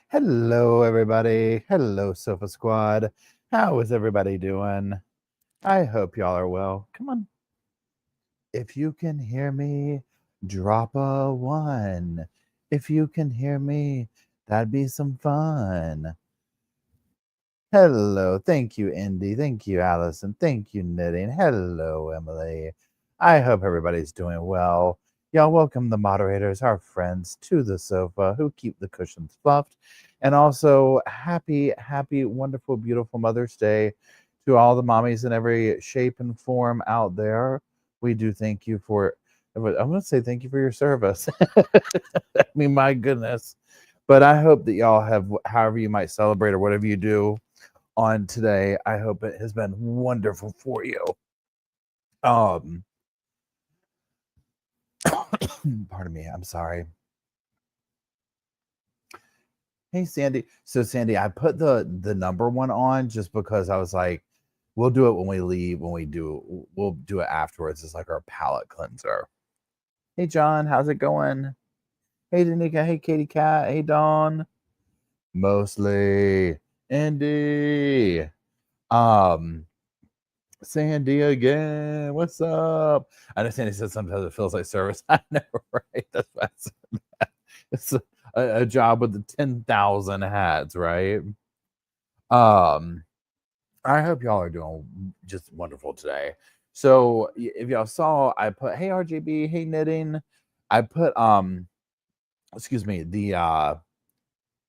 Hello, everybody. Hello, Sofa Squad. How is everybody doing? I hope y'all are well. Come on. If you can hear me, drop a one. If you can hear me, that'd be some fun. Hello. Thank you, Indy. Thank you, Allison. Thank you, Knitting. Hello, Emily. I hope everybody's doing well. Y'all welcome the moderators, our friends, to the sofa who keep the cushions fluffed. And also, happy, wonderful, beautiful Mother's Day to all the mommies in every shape and form out there. We do thank you for, I'm going to say thank you for your service. I mean, my goodness. But I hope that y'all have, however you might celebrate or whatever you do on today, I hope it has been wonderful for you. Pardon me, I'm sorry. Hey Sandy. So Sandy, I put the number one on just because I was like, we'll do it when we leave, we'll do it afterwards. It's like our palate cleanser. Hey John, how's it going? Hey Danica, hey Katie Cat, hey Dawn. Mostly Andy. Sandy again. What's up? I know Sandy said sometimes it feels like service. I know, right? That's why I said that. It's a job with the 10,000 hats, right? I hope y'all are doing just wonderful today. So if y'all saw, I put hey RGB, hey knitting. I put excuse me, the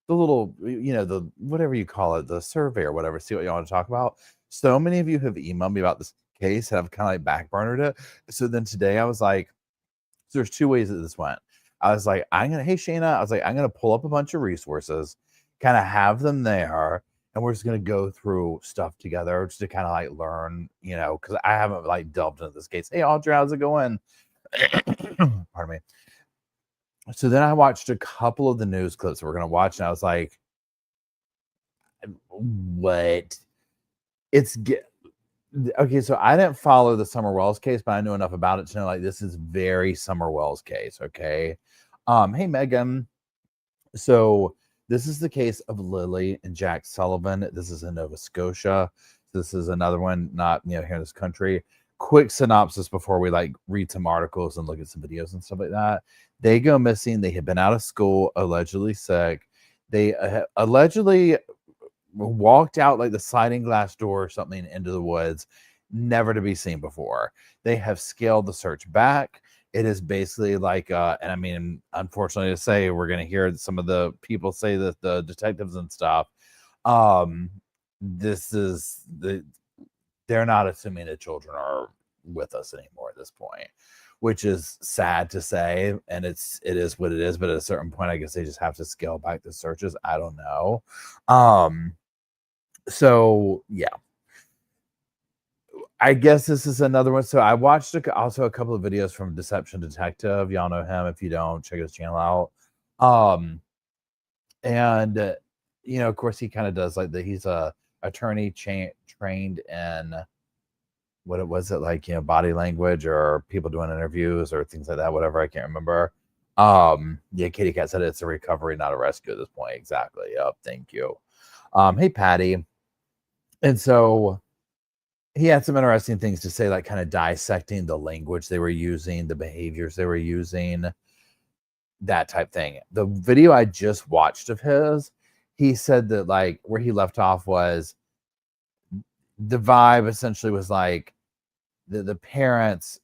little, the whatever you call it, the survey or whatever, see what you want to talk about. So many of you have emailed me about this case and I've kind of like backburnered it. So then today I was like, so there's two ways that this went. I was like, hey Shayna, I was like, I'm gonna pull up a bunch of resources, kind of have them there, and we're just gonna go through stuff together just to kind of like learn, because I haven't like delved into this case. Hey Audrey, how's it going? Pardon me. So then I watched a couple of the news clips we're gonna watch, and I was like, what? Okay, so I didn't follow the Summer Wells case, but I knew enough about it to know like this is very Summer Wells case. Okay. Hey Megan. So this is the case of Lily and Jack Sullivan. This is in Nova Scotia. This is another one, not here in this country. Quick synopsis before we like read some articles and look at some videos and stuff like that. They go missing. They had been out of school, allegedly sick. They allegedly walked out like the sliding glass door or something into the woods, never to be seen before. They have scaled the search back. It is basically like, and I mean, unfortunately to say, we're going to hear some of the people say that the detectives and stuff, they're not assuming the children are with us anymore at this point, which is sad to say. And it is what it is. But at a certain point, I guess they just have to scale back the searches. I don't know. So yeah, I guess this is another one. So I watched also a couple of videos from Deception Detective. Y'all know him. If you don't, check his channel out. And of course, he kind of does like he's a attorney trained in what was it like, body language or people doing interviews or things like that. Whatever, I can't remember. Yeah, Katie Cat said it's a recovery, not a rescue at this point. Exactly. Yep. Thank you. Hey Patty. And so he had some interesting things to say, like kind of dissecting the language they were using, the behaviors they were using, that type thing. The video I just watched of his, he said that like where he left off was the vibe essentially was like the parents,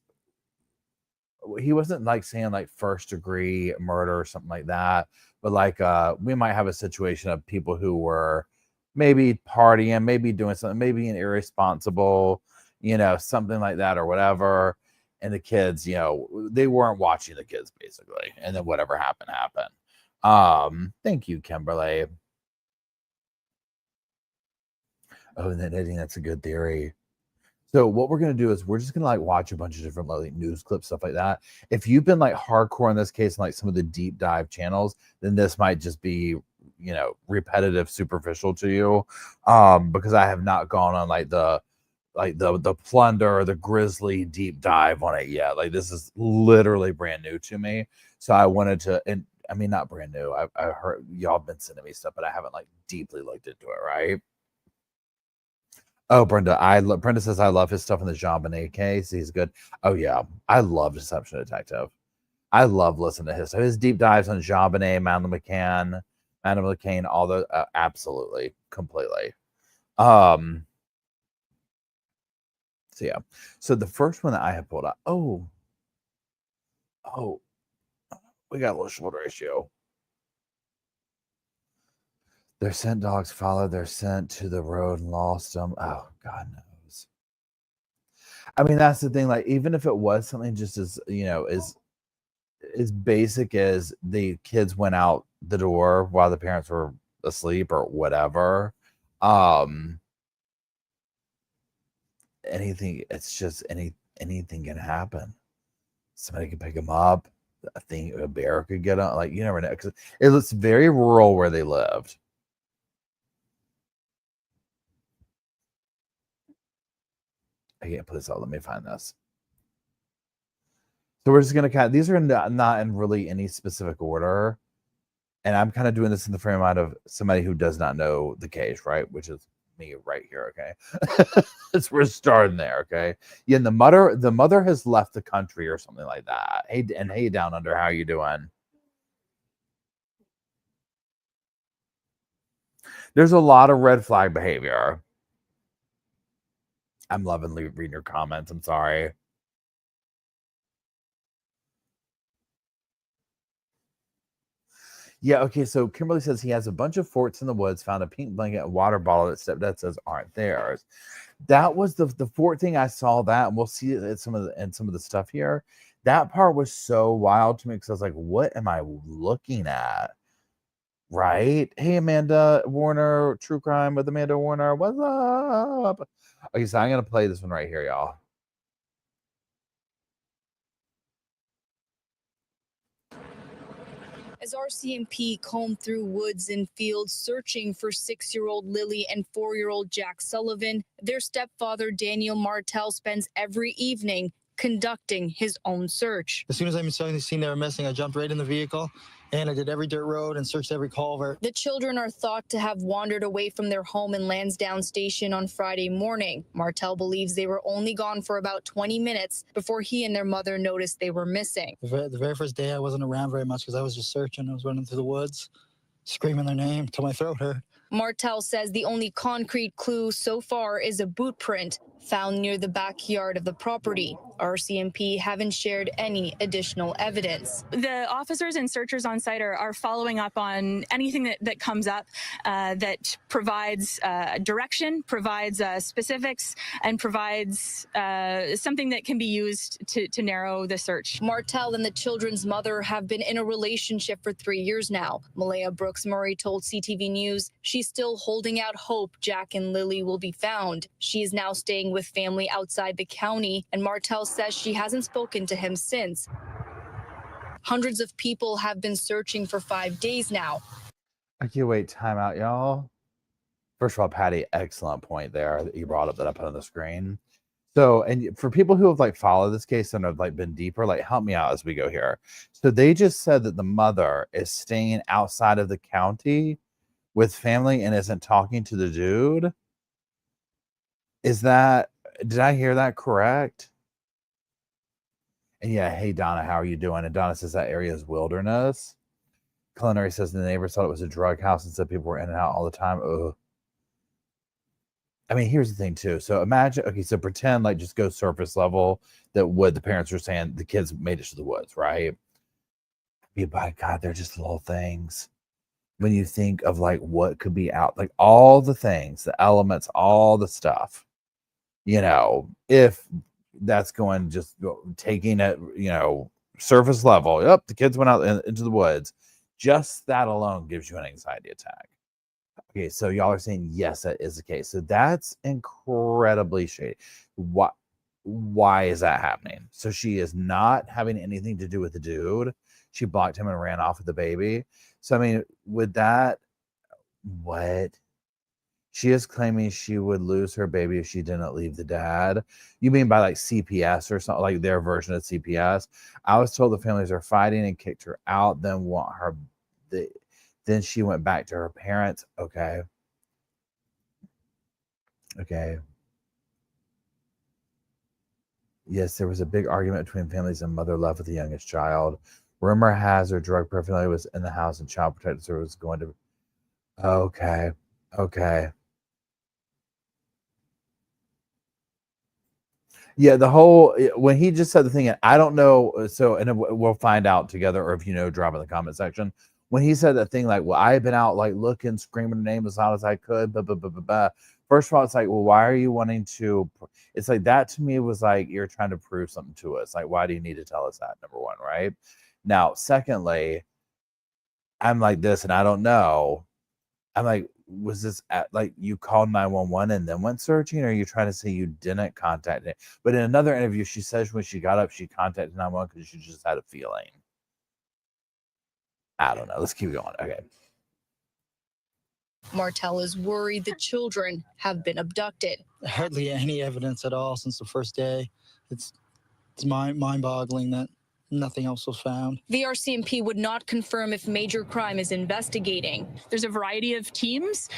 he wasn't like saying like first degree murder or something like that, but like we might have a situation of people who were maybe partying, maybe doing something, maybe an irresponsible, something like that or whatever. And the kids, they weren't watching the kids basically. And then whatever happened. Thank you, Kimberly. Oh, and then editing, that's a good theory. So what we're going to do is we're just going to like watch a bunch of different like news clips, stuff like that. If you've been like hardcore in this case and like some of the deep dive channels, then this might just be, repetitive, superficial to you. Because I have not gone on like the plunder or the grisly deep dive on it yet. Like this is literally brand new to me. So I wanted to, and I mean, not brand new. I heard y'all been sending me stuff, but I haven't like deeply looked into it, right? Oh, Brenda says I love his stuff in the JonBenet case. He's good. Oh yeah, I love Deception Detective. I love listening to his stuff. His deep dives on JonBenet, Madeleine McCann, all those, absolutely, completely. So yeah. So the first one that I have pulled out. Oh, we got a little shoulder issue. Their scent dogs followed their scent to the road and lost them. Oh, God knows. I mean, that's the thing. Like, even if it was something just as, as basic as the kids went out the door while the parents were asleep or whatever, anything, it's just anything can happen. Somebody could pick them up. A bear could get on. Like, you never know, because it looks very rural where they lived. I can't put this out. Let me find this. So we're just gonna these are not in really any specific order, and I'm kind of doing this in the frame of mind of somebody who does not know the case, right? Which is me right here. Okay, we're starting there. Okay, yeah. And the mother has left the country or something like that. Hey, down under, how you doing? There's a lot of red flag behavior. I'm loving reading your comments. I'm sorry. Yeah, okay, so Kimberly says he has a bunch of forts in the woods, found a pink blanket, a water bottle that stepdad says aren't theirs. That was the fort thing. I saw that, and we'll see it in some of the stuff here. That part was so wild to me because I was like, what am I looking at? Right? Hey, Amanda Warner, True Crime with Amanda Warner. What's up? Okay, so I'm gonna play this one right here, y'all. As RCMP combed through woods and fields searching for 6-year-old Lily and 4-year-old Jack Sullivan, their stepfather Daniel Martell spends every evening conducting his own search. As soon as I saw the scene they were missing, I jumped right in the vehicle and I did every dirt road and searched every culvert. The children are thought to have wandered away from their home in Lansdowne Station on Friday morning. Martell believes they were only gone for about 20 minutes before he and their mother noticed they were missing. The very first day I wasn't around very much because I was just searching. I was running through the woods, screaming their name till my throat hurt. Martell says the only concrete clue so far is a boot print found near the backyard of the property. RCMP haven't shared any additional evidence. The officers and searchers on site are following up on anything that comes up that provides direction, provides specifics, and provides something that can be used to narrow the search. Martell and the children's mother have been in a relationship for 3 years now. Malaya Brooks Murray told CTV News she's still holding out hope Jack and Lily will be found. She is now staying with family outside the county, and Martell says she hasn't spoken to him since. Hundreds of people have been searching for 5 days now. Okay, wait, time out, y'all. First of all, Patty, excellent point there that you brought up that I put on the screen. So, and for people who have followed this case and have been deeper, help me out as we go here. So they just said that the mother is staying outside of the county with family and isn't talking to the dude. Did I hear that correct? And yeah, hey Donna, how are you doing? And Donna says that area is wilderness. Culinary says the neighbors thought it was a drug house and said people were in and out all the time. Ugh. I mean, here's the thing too. So imagine, okay, so pretend just go surface level that what the parents were saying, the kids made it to the woods, right? Yeah, by God, they're just little things. When you think of what could be out, all the things, the elements, all the stuff, if that's taking it, surface level, yep, the kids went out into the woods. Just that alone gives you an anxiety attack. Okay, so y'all are saying, yes, that is the case. So that's incredibly shady. Why is that happening? So she is not having anything to do with the dude. She blocked him and ran off with the baby. So, I mean, with that, what? She is claiming she would lose her baby if she didn't leave the dad. You mean by like CPS or something, like their version of CPS? I was told the families are fighting and kicked her out, then want her. Then she went back to her parents. Okay. Okay. Yes, there was a big argument between families and mother left with the youngest child. Rumor has her drug paraphernalia was in the house and child protective service was going to. Okay. Okay. Yeah, the whole when he just said the thing, and I don't know. So, and we'll find out together, or if you know, drop in the comment section. When he said that thing, like, well, I had been out like looking, screaming her name as loud as I could. Blah, blah, blah, blah, blah. First of all, it's like, well, why are you wanting to? It's like that to me was like you're trying to prove something to us. Like, why do you need to tell us that? Number one, right? Now, secondly, I'm like this, and I don't know. I'm like, was this like you called 911 and then went searching, or are you trying to say you didn't contact it? But in another interview, she says when she got up, she contacted 911 because she just had a feeling. I don't know. Let's keep going. Okay. Martel is worried the children have been abducted. Hardly any evidence at all since the first day. It's mind-boggling that nothing else was found. The RCMP would not confirm if major crime is investigating. There's a variety of teams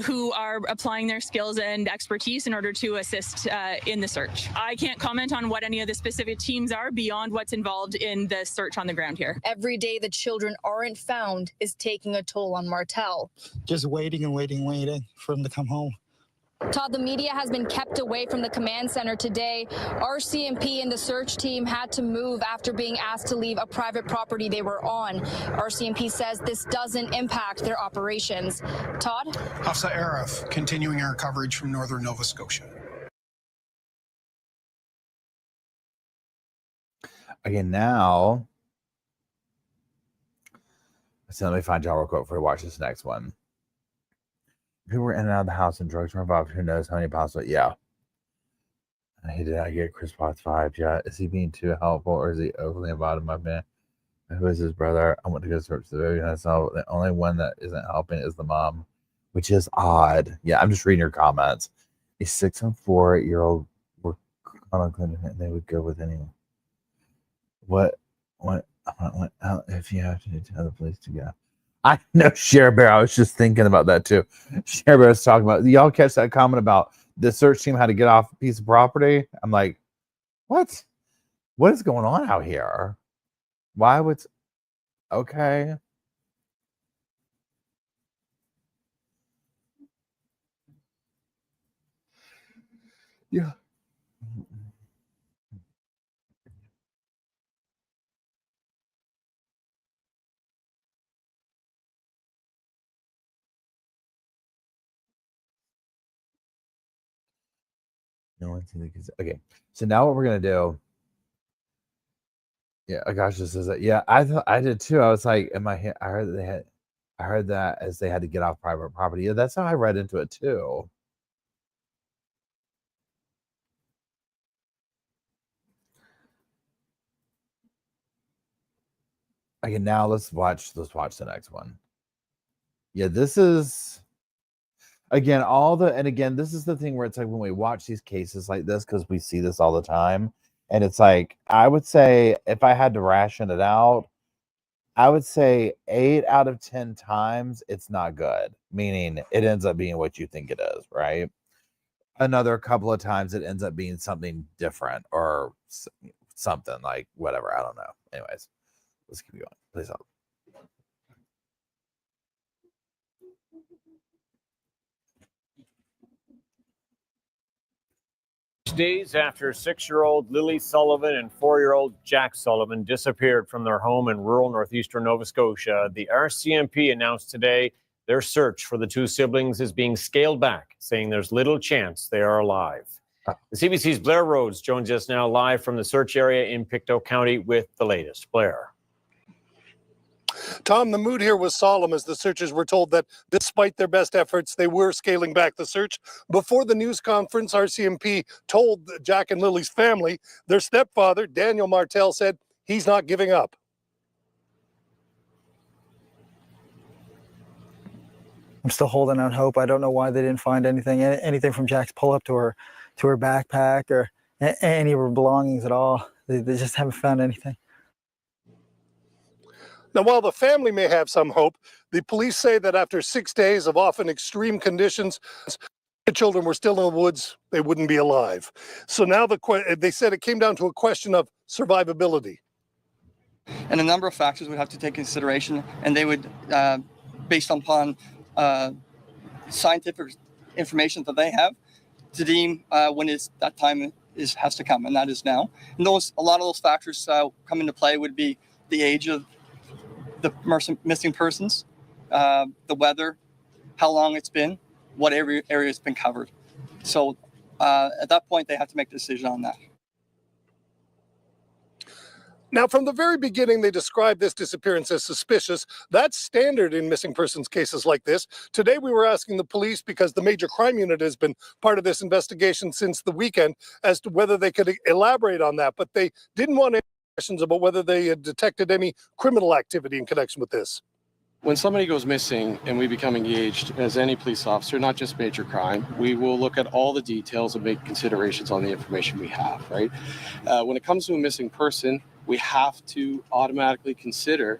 who are applying their skills and expertise in order to assist in the search. I can't comment on what any of the specific teams are beyond what's involved in the search on the ground here. Every day the children aren't found is taking a toll on Martel. Just waiting and waiting for him to come home. Todd, the media has been kept away from the command center today. RCMP and the search team had to move after being asked to leave a private property they were on. RCMP says this doesn't impact their operations. Todd? Hafsa Arif, continuing our coverage from northern Nova Scotia. Okay, now, so let me find y'all real quick before we watch this next one. People were in and out of the house and drugs were involved. Who knows how many possible? Yeah. He did not get Chris Potts vibes yet. Is he being too helpful or is he overly involved in my man? Who is his brother? I want to go search the baby myself. The only one that isn't helping is the mom, which is odd. Yeah, I'm just reading your comments. A 6 and 4-year-old were on clinic and they would go with anyone. What if you have to tell the police to go? I know Share Bear. I was just thinking about that too. Share Bear was talking about. Y'all catch that comment about the search team had to get off a piece of property? I'm like, what? What is going on out here? Why would? Okay. Yeah. No one seems like it's okay. So now what we're gonna do? Yeah, gosh, this is it. Yeah, I thought I did too. I was like, in my head, I heard that as they had to get off private property. Yeah, that's how I read into it too. Okay, now let's watch the next one. Yeah, this is again this is the thing where it's like when we watch these cases like this, because we see this all the time, and it's like I would say if I had to ration it out, I would say 8 out of 10 times it's not good, meaning it ends up being what you think it is, right? Another couple of times it ends up being something different or something like whatever. I don't know. Anyways, let's keep going. Please help. Days after 6-year-old Lily Sullivan and 4-year-old Jack Sullivan disappeared from their home in rural northeastern Nova Scotia, the RCMP announced today their search for the two siblings is being scaled back, saying there's little chance they are alive. The CBC's Blair Rhodes joins us now live from the search area in Pictou County with the latest. Blair. Tom, the mood here was solemn as the searchers were told that despite their best efforts, they were scaling back the search. Before the news conference, RCMP told Jack and Lily's family, their stepfather, Daniel Martel, said he's not giving up. I'm still holding out hope. I don't know why they didn't find anything from Jack's pull-up to her backpack or any of her belongings at all. They just haven't found anything. Now, while the family may have some hope, the police say that after 6 days of often extreme conditions, the children were still in the woods, they wouldn't be alive. So now they said it came down to a question of survivability. And a number of factors would have to take consideration, and they would, based upon scientific information that they have, to deem when that time has to come, and that is now. And a lot of those factors come into play would be the age of the missing persons, the weather, how long it's been, what area has been covered. So at that point, they have to make a decision on that. Now, from the very beginning, they described this disappearance as suspicious. That's standard in missing persons cases like this. Today, we were asking the police, because the Major Crime Unit has been part of this investigation since the weekend, as to whether they could elaborate on that. But they didn't want any questions about whether they had detected any criminal activity in connection with this. When somebody goes missing and we become engaged as any police officer, not just major crime, we will look at all the details and make considerations on the information we have, right? When it comes to a missing person, we have to automatically consider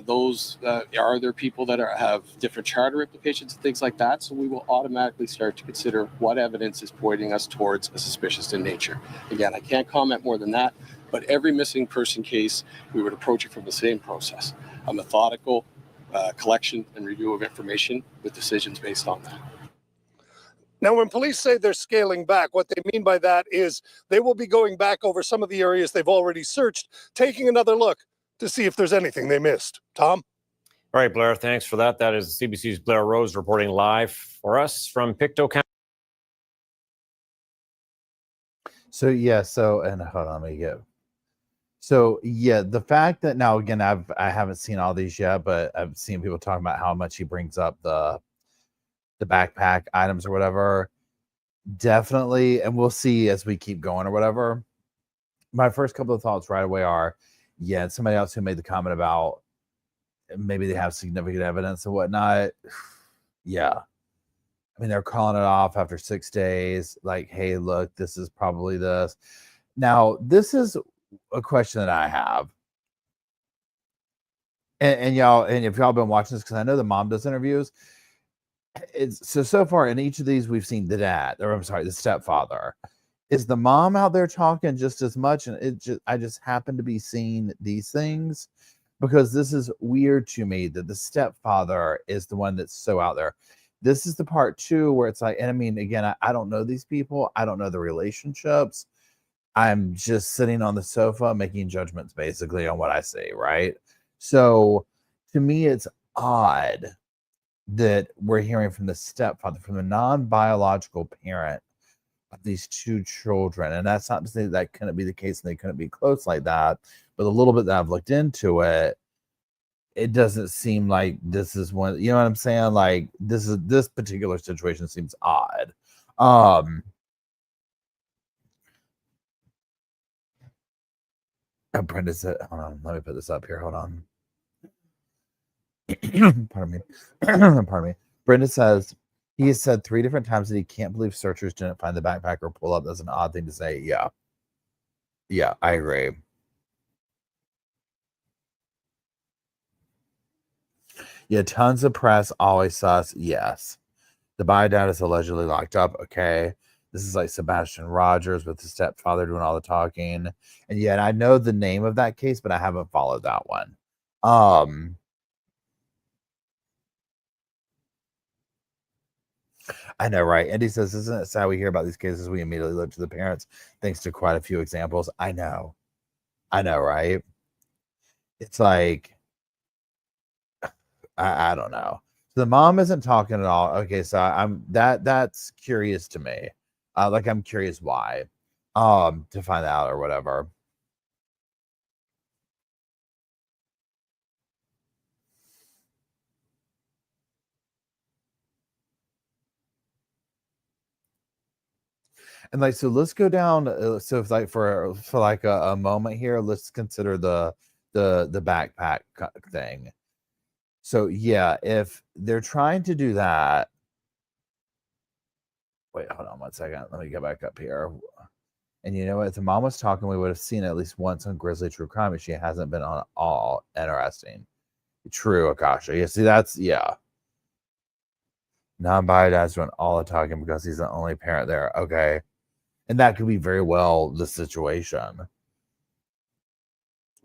those, are there people that have different charter implications and things like that? So we will automatically start to consider what evidence is pointing us towards a suspicious in nature. Again, I can't comment more than that, but every missing person case, we would approach it from the same process, a methodical collection and review of information with decisions based on that. Now, when police say they're scaling back, what they mean by that is they will be going back over some of the areas they've already searched, taking another look to see if there's anything they missed. Tom? All right, Blair, thanks for that. That is CBC's Blair Rose reporting live for us from Pictou County. So, yeah, and hold on, let me get. So, yeah, the fact that now, again, I haven't seen all these yet, but I've seen people talking about how much he brings up the backpack items or whatever. Definitely, and we'll see as we keep going or whatever. My first couple of thoughts right away are, yeah, and somebody else who made the comment about maybe they have significant evidence and whatnot. Yeah. I mean, they're calling it off after 6 days. Like, hey, look, this is probably this. Now, this is a question that I have. And y'all, and if y'all been watching this, because I know the mom does interviews. It's so far in each of these, we've seen the stepfather. Is the mom out there talking just as much? And I just happen to be seeing these things because this is weird to me that the stepfather is the one that's so out there. This is the part too where it's like, and I mean, again, I don't know these people. I don't know the relationships. I'm just sitting on the sofa making judgments basically on what I see, right? So to me, it's odd that we're hearing from the stepfather, from the non-biological parent of these two children. And that's not to say that couldn't be the case and they couldn't be close like that. But a little bit that I've looked into it, it doesn't seem like this is one, you know what I'm saying? Like this particular situation seems odd. Brenda said, hold on, let me put this up here. Hold on. Pardon me. Pardon me. Brenda says he has said 3 different times that he can't believe searchers didn't find the backpack or pull up. That's an odd thing to say. Yeah, I agree. Yeah, tons of press, always sus. Yes. The biodata is allegedly locked up. Okay. This is like Sebastian Rogers with the stepfather doing all the talking. And yet I know the name of that case, but I haven't followed that one. I know, right? Andy says, isn't it sad we hear about these cases? We immediately look to the parents, thanks to quite a few examples. I know, right? It's like, I don't know. The mom isn't talking at all. Okay, so that's curious to me. Like I'm curious why, to find out or whatever. And like, so let's go down. So if like for like a moment here, let's consider the backpack thing. So yeah, if they're trying to do that, wait, hold on one second. Let me go back up here. And you know what? If the mom was talking, we would have seen it at least once on Grizzly True Crime, and she hasn't been on all. Interesting. True, Akasha. Yeah, see, that's, yeah. Non-bio dad's doing all the talking because he's the only parent there. Okay. And that could be very well the situation.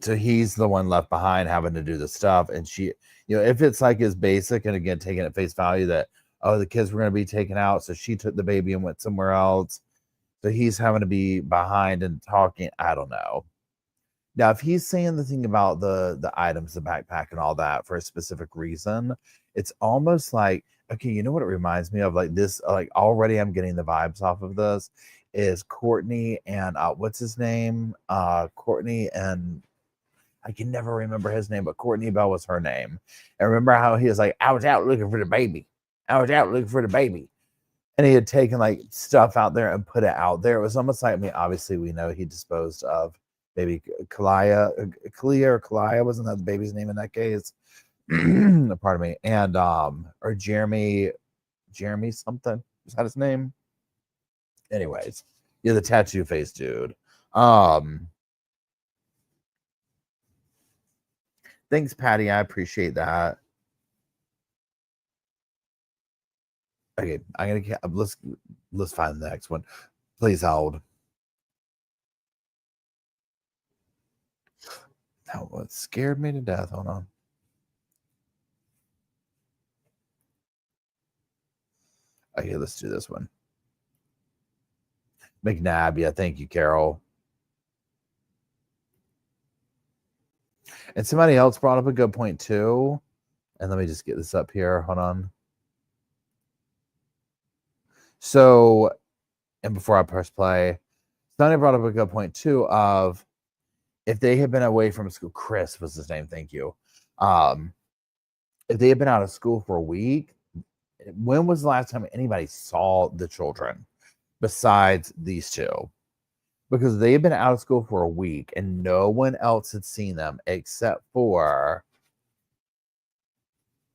So he's the one left behind having to do the stuff. And she, you know, if it's like as basic, and again, taking at face value that, oh, the kids were going to be taken out, so she took the baby and went somewhere else. So he's having to be behind and talking. I don't know. Now, if he's saying the thing about the items, the backpack and all that for a specific reason, it's almost like, okay, you know what it reminds me of? Like this, like already I'm getting the vibes off of this is Courtney and what's his name? Courtney and I can never remember his name, but Courtney Bell was her name. And remember how he was like, I was out looking for the baby. I was out looking for the baby. And he had taken like stuff out there and put it out there. It was almost like, I mean, obviously we know he disposed of baby Kalia, wasn't that the baby's name in that case? Pardon me. And or Jeremy something. Is that his name? Anyways, yeah, the tattoo face dude. Thanks, Patty. I appreciate that. Okay, I'm gonna let's find the next one. Please hold. That one scared me to death. Hold on. Okay, let's do this one. McNabb, yeah, thank you, Carol. And somebody else brought up a good point too. And let me just get this up here. Hold on. So, and before I press play, somebody brought up a good point too of if they had been away from school, Chris was his name, thank you. If they had been out of school for a week, when was the last time anybody saw the children besides these two? Because they had been out of school for a week and no one else had seen them except for,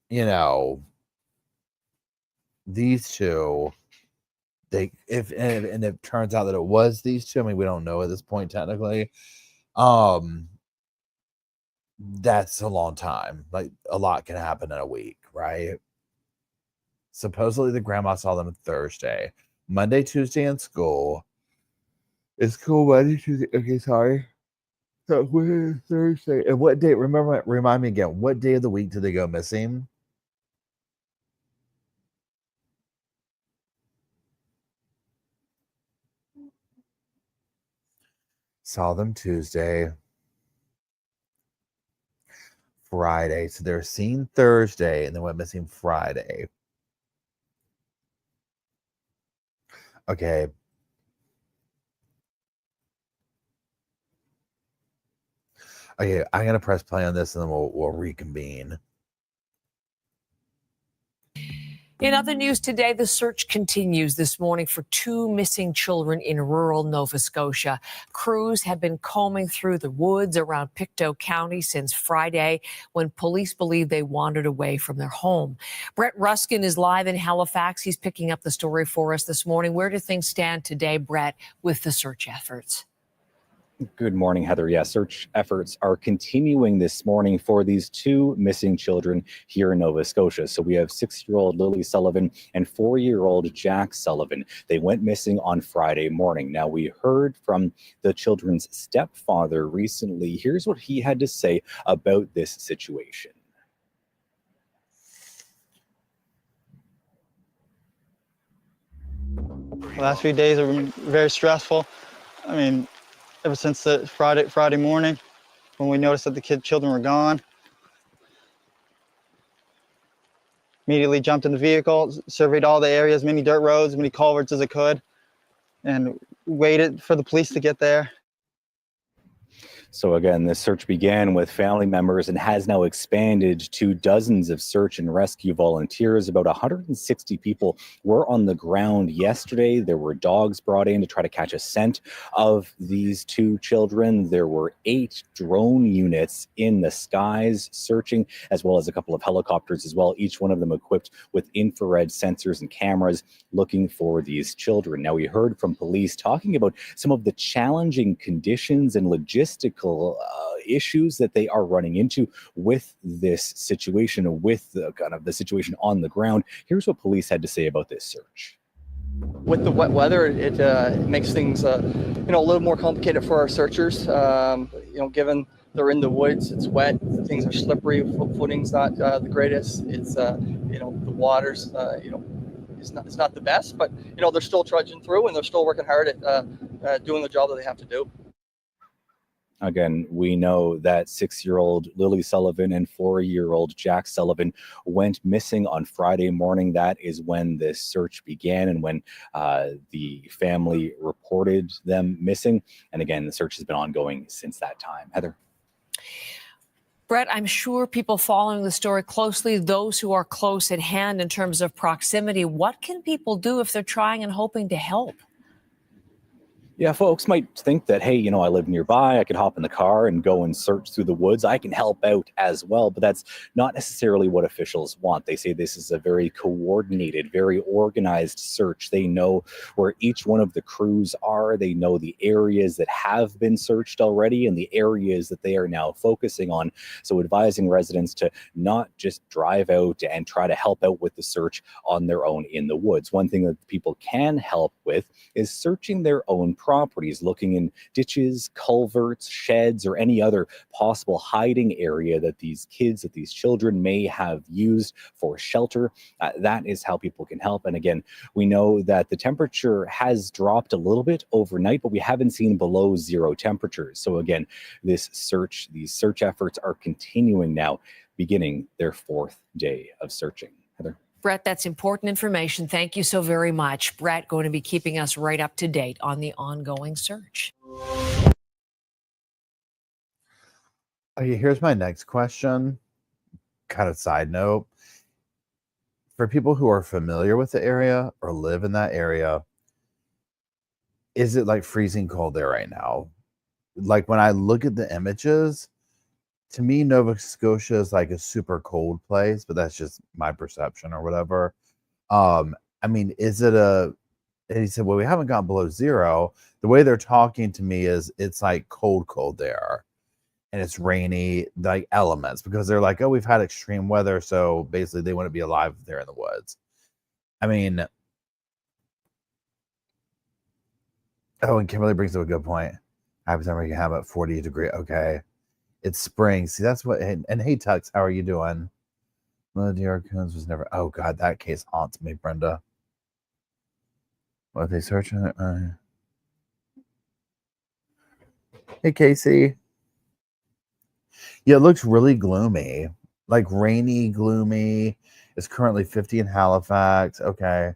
you know, these two. If it turns out that it was these two, I mean, we don't know at this point technically. That's a long time. Like a lot can happen in a week, right? Supposedly the grandma saw them Thursday, Monday, Tuesday in school. It's cool, Monday, Tuesday. Okay, sorry. So Thursday. And what day? Remind me again. What day of the week did they go missing? Saw them Tuesday, Friday. So they're seen Thursday and then went missing Friday. Okay. Okay, I'm gonna press play on this and then we'll reconvene. In other news today, the search continues this morning for two missing children in rural Nova Scotia. Crews have been combing through the woods around Pictou County since Friday when police believe they wandered away from their home. Brett Ruskin is live in Halifax. He's picking up the story for us this morning. Where do things stand today, Brett, with the search efforts? Good morning, Heather. Yeah, search efforts are continuing this morning for these two missing children here in Nova Scotia. So we have 6-year-old Lily Sullivan and 4-year-old Jack Sullivan. They went missing on Friday morning. Now, we heard from the children's stepfather recently. Here's what he had to say about this situation. The last few days have been very stressful. I mean, ever since the Friday morning when we noticed that the children were gone. Immediately jumped in the vehicle, surveyed all the areas, many dirt roads, many culverts as I could, and waited for the police to get there. So again, this search began with family members and has now expanded to dozens of search and rescue volunteers. About 160 people were on the ground yesterday. There were dogs brought in to try to catch a scent of these two children. There were 8 drone units in the skies searching, as well as a couple of helicopters as well, each one of them equipped with infrared sensors and cameras looking for these children. Now, we heard from police talking about some of the challenging conditions and logistical issues that they are running into with this situation, with the kind of the situation on the ground. Here's what police had to say about this search. With the wet weather, it makes things a little more complicated for our searchers. Given they're in the woods, it's wet, things are slippery, footing's not the greatest. It's the water's it's not the best, but they're still trudging through and they're still working hard at doing the job that they have to do. Again, we know that 6-year-old Lily Sullivan and 4-year-old Jack Sullivan went missing on Friday morning. That is when this search began and when the family reported them missing. And again, the search has been ongoing since that time. Heather. Brett, I'm sure people following the story closely, those who are close at hand in terms of proximity, what can people do if they're trying and hoping to help? Yeah, folks might think that, hey, I live nearby, I could hop in the car and go and search through the woods. I can help out as well, but that's not necessarily what officials want. They say this is a very coordinated, very organized search. They know where each one of the crews are. They know the areas that have been searched already and the areas that they are now focusing on. So advising residents to not just drive out and try to help out with the search on their own in the woods. One thing that people can help with is searching their own properties, looking in ditches, culverts, sheds, or any other possible hiding area that these kids, that these children may have used for shelter. That is how people can help. And again, we know that the temperature has dropped a little bit overnight, but we haven't seen below 0 temperatures. So again, these search efforts are continuing now, beginning their 4th day of searching. Heather. Brett, that's important information. Thank you so very much. Brett, going to be keeping us right up to date on the ongoing search. Okay, here's my next question. Kind of side note. For people who are familiar with the area or live in that area, is it like freezing cold there right now? Like when I look at the images, to me, Nova Scotia is like a super cold place, but that's just my perception or whatever. Is it and he said, well, we haven't gone below 0. The way they're talking to me is it's like cold there. And it's rainy, like elements, because they're like, oh, we've had extreme weather. So basically they wouldn't be alive if they're in the woods. And Kimberly brings up a good point. Hypothermia you can have at 40 degrees. Okay. It's spring. See, that's what. And hey, Tux, how are you doing? Melody Coons was never. Oh God, that case haunts me, Brenda. What are they searching? Hey, Casey. Yeah, it looks really gloomy, like rainy, gloomy. It's currently 50 in Halifax. Okay.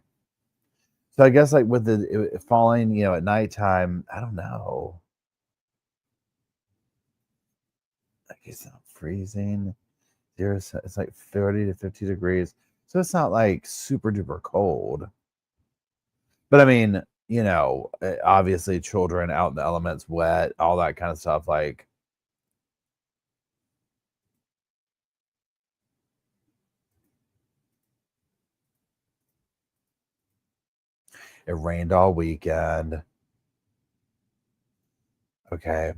So I guess like with it falling, at nighttime, I don't know. It's not freezing. It's like 30 to 50 degrees. So it's not like super duper cold. But obviously children out in the elements, wet, all that kind of stuff. Like, it rained all weekend. Okay.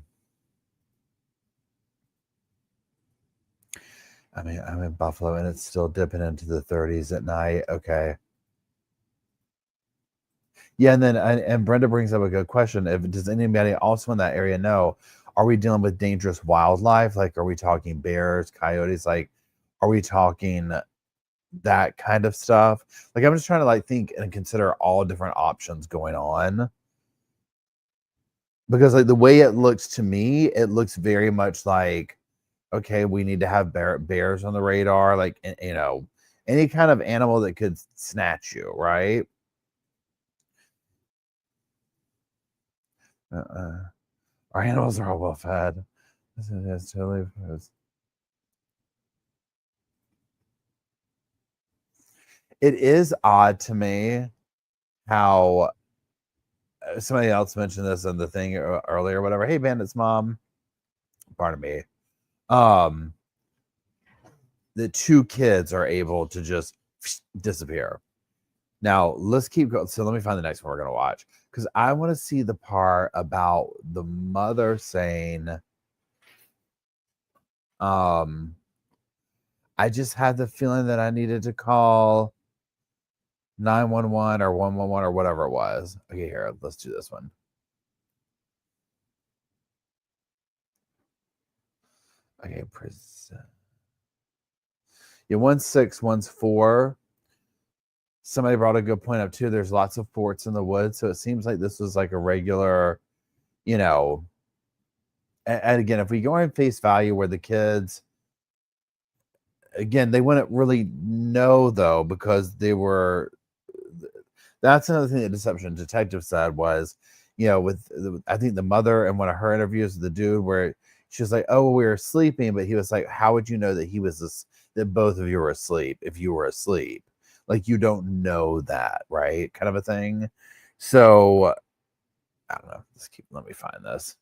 I'm in Buffalo and it's still dipping into the 30s at night. Okay. Yeah, and then and Brenda brings up a good question. Does anybody also in that area know, are we dealing with dangerous wildlife? Like, are we talking bears, coyotes? Like, are we talking that kind of stuff? Like, I'm just trying to think and consider all different options going on. Because like the way it looks to me, it looks very much like, okay, we need to have bears on the radar, like, any kind of animal that could snatch you, right? Our animals are all well fed. That's totally. It is odd to me how somebody else mentioned this in the thing earlier, whatever. Hey, Bandit's mom, pardon me. The two kids are able to just disappear. Now let's keep going. So let me find the next one we're gonna watch, because I want to see the part about the mother saying, I just had the feeling that I needed to call 911 or 111 or whatever it was. Okay, here, let's do this one. Okay, prison. Yeah, 1-6, 1-4. Somebody brought a good point up too. There's lots of forts in the woods, so it seems like this was like a regular, you know. And again, if we go in face value where the kids, again, they wouldn't really know though, because they were. That's another thing that Deception Detective said was, you know, with I think the mother in one of her interviews with the dude where she was like, "Oh, we were sleeping," but he was like, "How would you know that he was this, that both of you were asleep if you were asleep? Like, you don't know that, right?" Kind of a thing. So I don't know. Let me find this.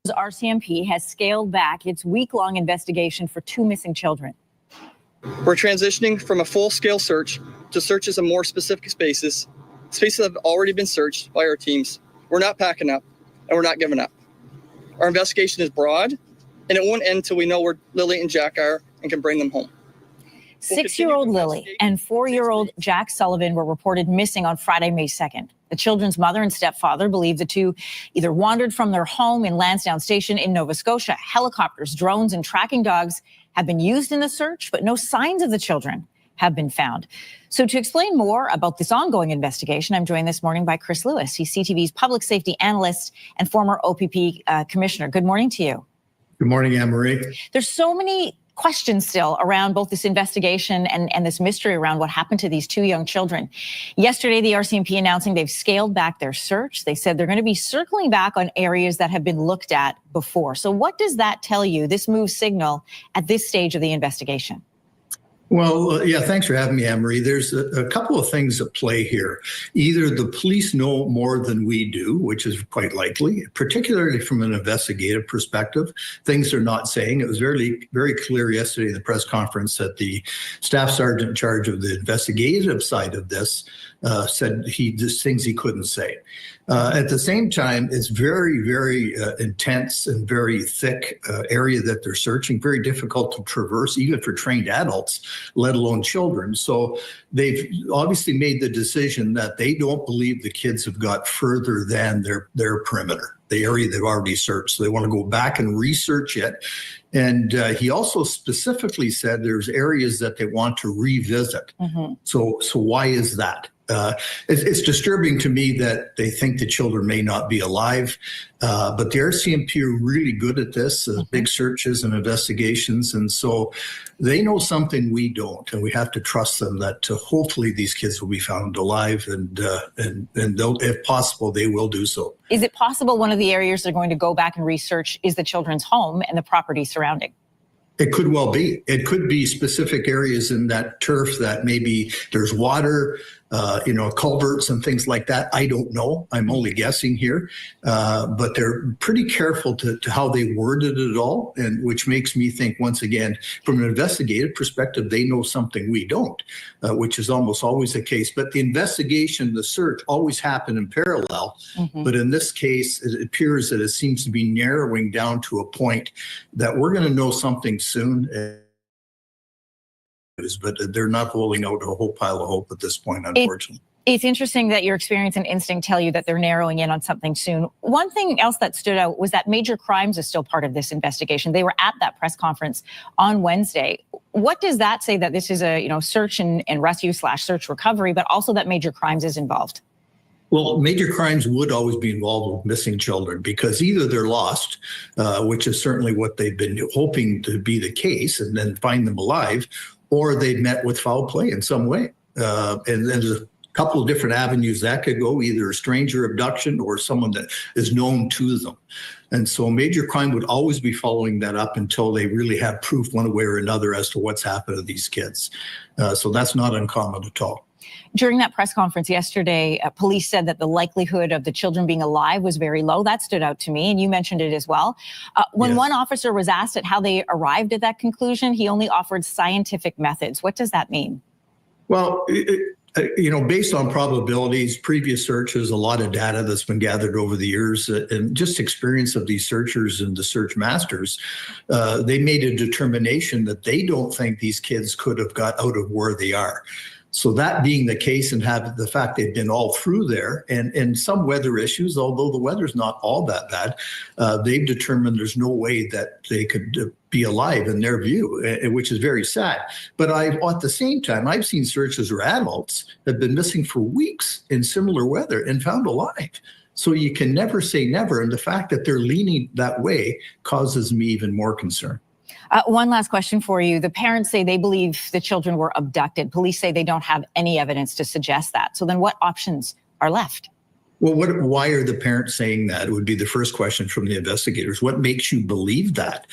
RCMP has scaled back its week-long investigation for 2 missing children. We're transitioning from a full-scale search to searches of more specific spaces that have already been searched by our teams. We're not packing up, and we're not giving up. Our investigation is broad, and it won't end until we know where Lily and Jack are and can bring them home. 6-year-old Lily and 4-year-old Jack Sullivan were reported missing on Friday, May 2nd. The children's mother and stepfather believe the two either wandered from their home in Lansdowne Station in Nova Scotia. Helicopters, drones, and tracking dogs have been used in the search, but no signs of the children have been found. So to explain more about this ongoing investigation, I'm joined this morning by Chris Lewis. He's CTV's public safety analyst and former OPP commissioner. Good morning to you. Good morning, Anne-Marie. There's so many questions still around both this investigation and this mystery around what happened to these 2 young children. Yesterday, the RCMP announcing they've scaled back their search. They said they're going to be circling back on areas that have been looked at before. So what does that tell you, this move signal at this stage of the investigation? Well, yeah, thanks for having me, Anne-Marie. There's a couple of things at play here. Either the police know more than we do, which is quite likely, particularly from an investigative perspective. Things they're not saying. It was very, very clear yesterday in the press conference that the staff sergeant in charge of the investigative side of this said just things he couldn't say. At the same time, it's very, very intense and very thick area that they're searching, very difficult to traverse, even for trained adults, let alone children. So they've obviously made the decision that they don't believe the kids have got further than their perimeter, the area they've already searched. So they want to go back and research it. And he also specifically said there's areas that they want to revisit. Mm-hmm. So why is that? It's disturbing to me that they think the children may not be alive, but the RCMP are really good at this, big searches and investigations, and so they know something we don't, and we have to trust them that hopefully these kids will be found alive, and they'll, if possible, they will do so. Is it possible one of the areas they're going to go back and research is the children's home and the property surrounding? It could well be. It could be specific areas in that turf that maybe there's water, culverts and things like that. I don't know. I'm only guessing here. But they're pretty careful to how they worded it all, and which makes me think, once again, from an investigative perspective, they know something we don't, which is almost always the case. But the investigation, the search always happen in parallel. Mm-hmm. But in this case, it appears that it seems to be narrowing down to a point that we're going to know something soon. But they're not holding out a whole pile of hope at this point, unfortunately. It's interesting that your experience and instinct tell you that they're narrowing in on something soon. One thing else that stood out was that major crimes is still part of this investigation. They were at that press conference on Wednesday. What does that say, that this is a search and rescue / search recovery, but also that major crimes is involved? Well, major crimes would always be involved with missing children, because either they're lost, which is certainly what they've been hoping to be the case, and then find them alive, or they've met with foul play in some way. And there's a couple of different avenues that could go, either a stranger abduction or someone that is known to them. And so major crime would always be following that up until they really have proof one way or another as to what's happened to these kids. So that's not uncommon at all. During that press conference yesterday, police said that the likelihood of the children being alive was very low. That stood out to me, and you mentioned it as well. When Yes. one officer was asked at how they arrived at that conclusion, he only offered scientific methods. What does that mean? Well, based on probabilities, previous searches, a lot of data that's been gathered over the years, and just experience of these searchers and the search masters, they made a determination that they don't think these kids could have got out of where they are. So that being the case, and have the fact they've been all through there, and some weather issues, although the weather's not all that bad, they've determined there's no way that they could be alive in their view, which is very sad. But at the same time, I've seen searches where adults have been missing for weeks in similar weather and found alive. So you can never say never, and the fact that they're leaning that way causes me even more concern. One last question for you. The parents say they believe the children were abducted. Police say they don't have any evidence to suggest that. So then what options are left? Well, why are the parents saying that? It would be the first question from the investigators. What makes you believe that?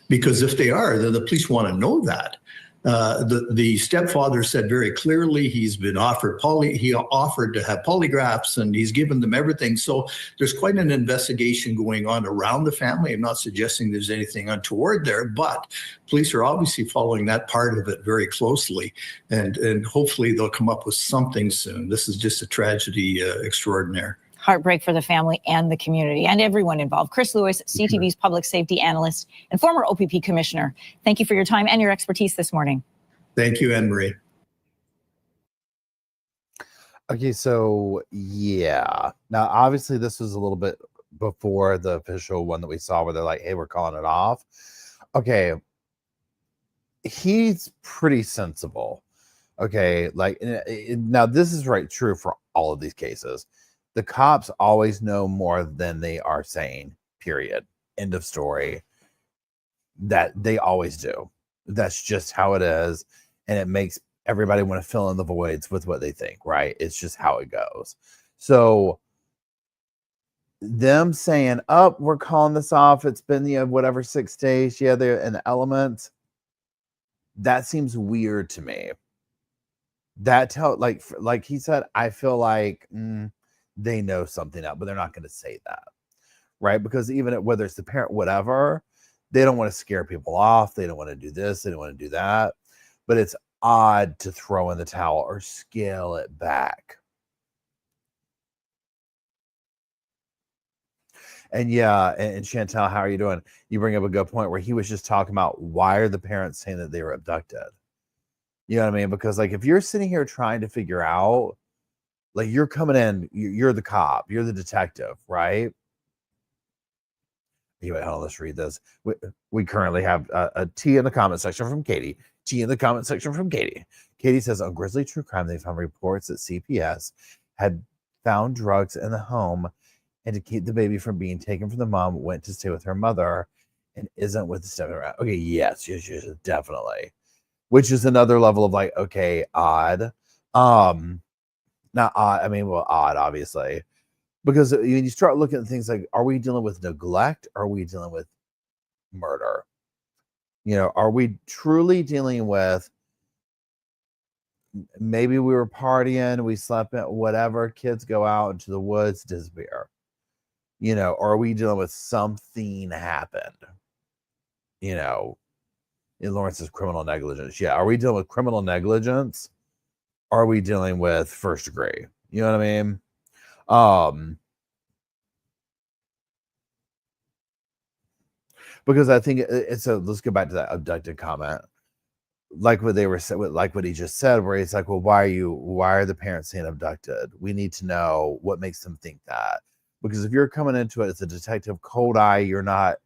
Because if they are, then the police want to know that. The stepfather said very clearly he's been offered he offered to have polygraphs, and he's given them everything. So there's quite an investigation going on around the family. I'm not suggesting there's anything untoward there, but police are obviously following that part of it very closely, and hopefully they'll come up with something soon. This is just a tragedy extraordinaire. Heartbreak for the family and the community and everyone involved. Chris Lewis, CTV's public safety analyst and former OPP commissioner. Thank you for your time and your expertise this morning. Thank you, Anne-Marie. Okay, so yeah. Now, obviously, this was a little bit before the official one that we saw where they're like, hey, we're calling it off. Okay. He's pretty sensible. Okay, like, now this is true for all of these cases. The cops always know more than they are saying, period. End of story. That they always do. That's just how it is. And it makes everybody want to fill in the voids with what they think, right? It's just how it goes. So them saying, oh, we're calling this off. It's been, whatever, 6 days. Yeah, they're in the element. That seems weird to me. That like he said, I feel like they know something else, but they're not going to say that, right? Because even whether it's the parent, whatever, they don't want to scare people off. They don't want to do this. They don't want to do that. But it's odd to throw in the towel or scale it back. And yeah, and Chantel, how are you doing? You bring up a good point where he was just talking about why are the parents saying that they were abducted? You know what I mean? Because like if you're sitting here trying to figure out, like you're coming in, you're the cop, you're the detective, right? Anyway, hold on, let's read this. We currently have a T in the comment section from Katie. T in the comment section from Katie. Katie says, on Grizzly True Crime, they found reports that CPS had found drugs in the home, and to keep the baby from being taken from the mom, went to stay with her mother and isn't with the stepfather. Okay, yes, definitely. Which is another level of like, okay, odd. Not odd, I mean, well, odd, obviously. Because when you start looking at things like, are we dealing with neglect? Or are we dealing with murder? Are we truly dealing with maybe we were partying, we slept in, whatever, kids go out into the woods, disappear? Or are we dealing with something happened? In Lawrence's criminal negligence. Yeah, are we dealing with criminal negligence? Or are we dealing with first degree? You know what I mean? Because I think it's let's go back to that abducted comment. Like what they were saying, like what he just said, where he's like, well, why are the parents saying abducted? We need to know what makes them think that. Because if you're coming into it as a detective, cold eye, you're not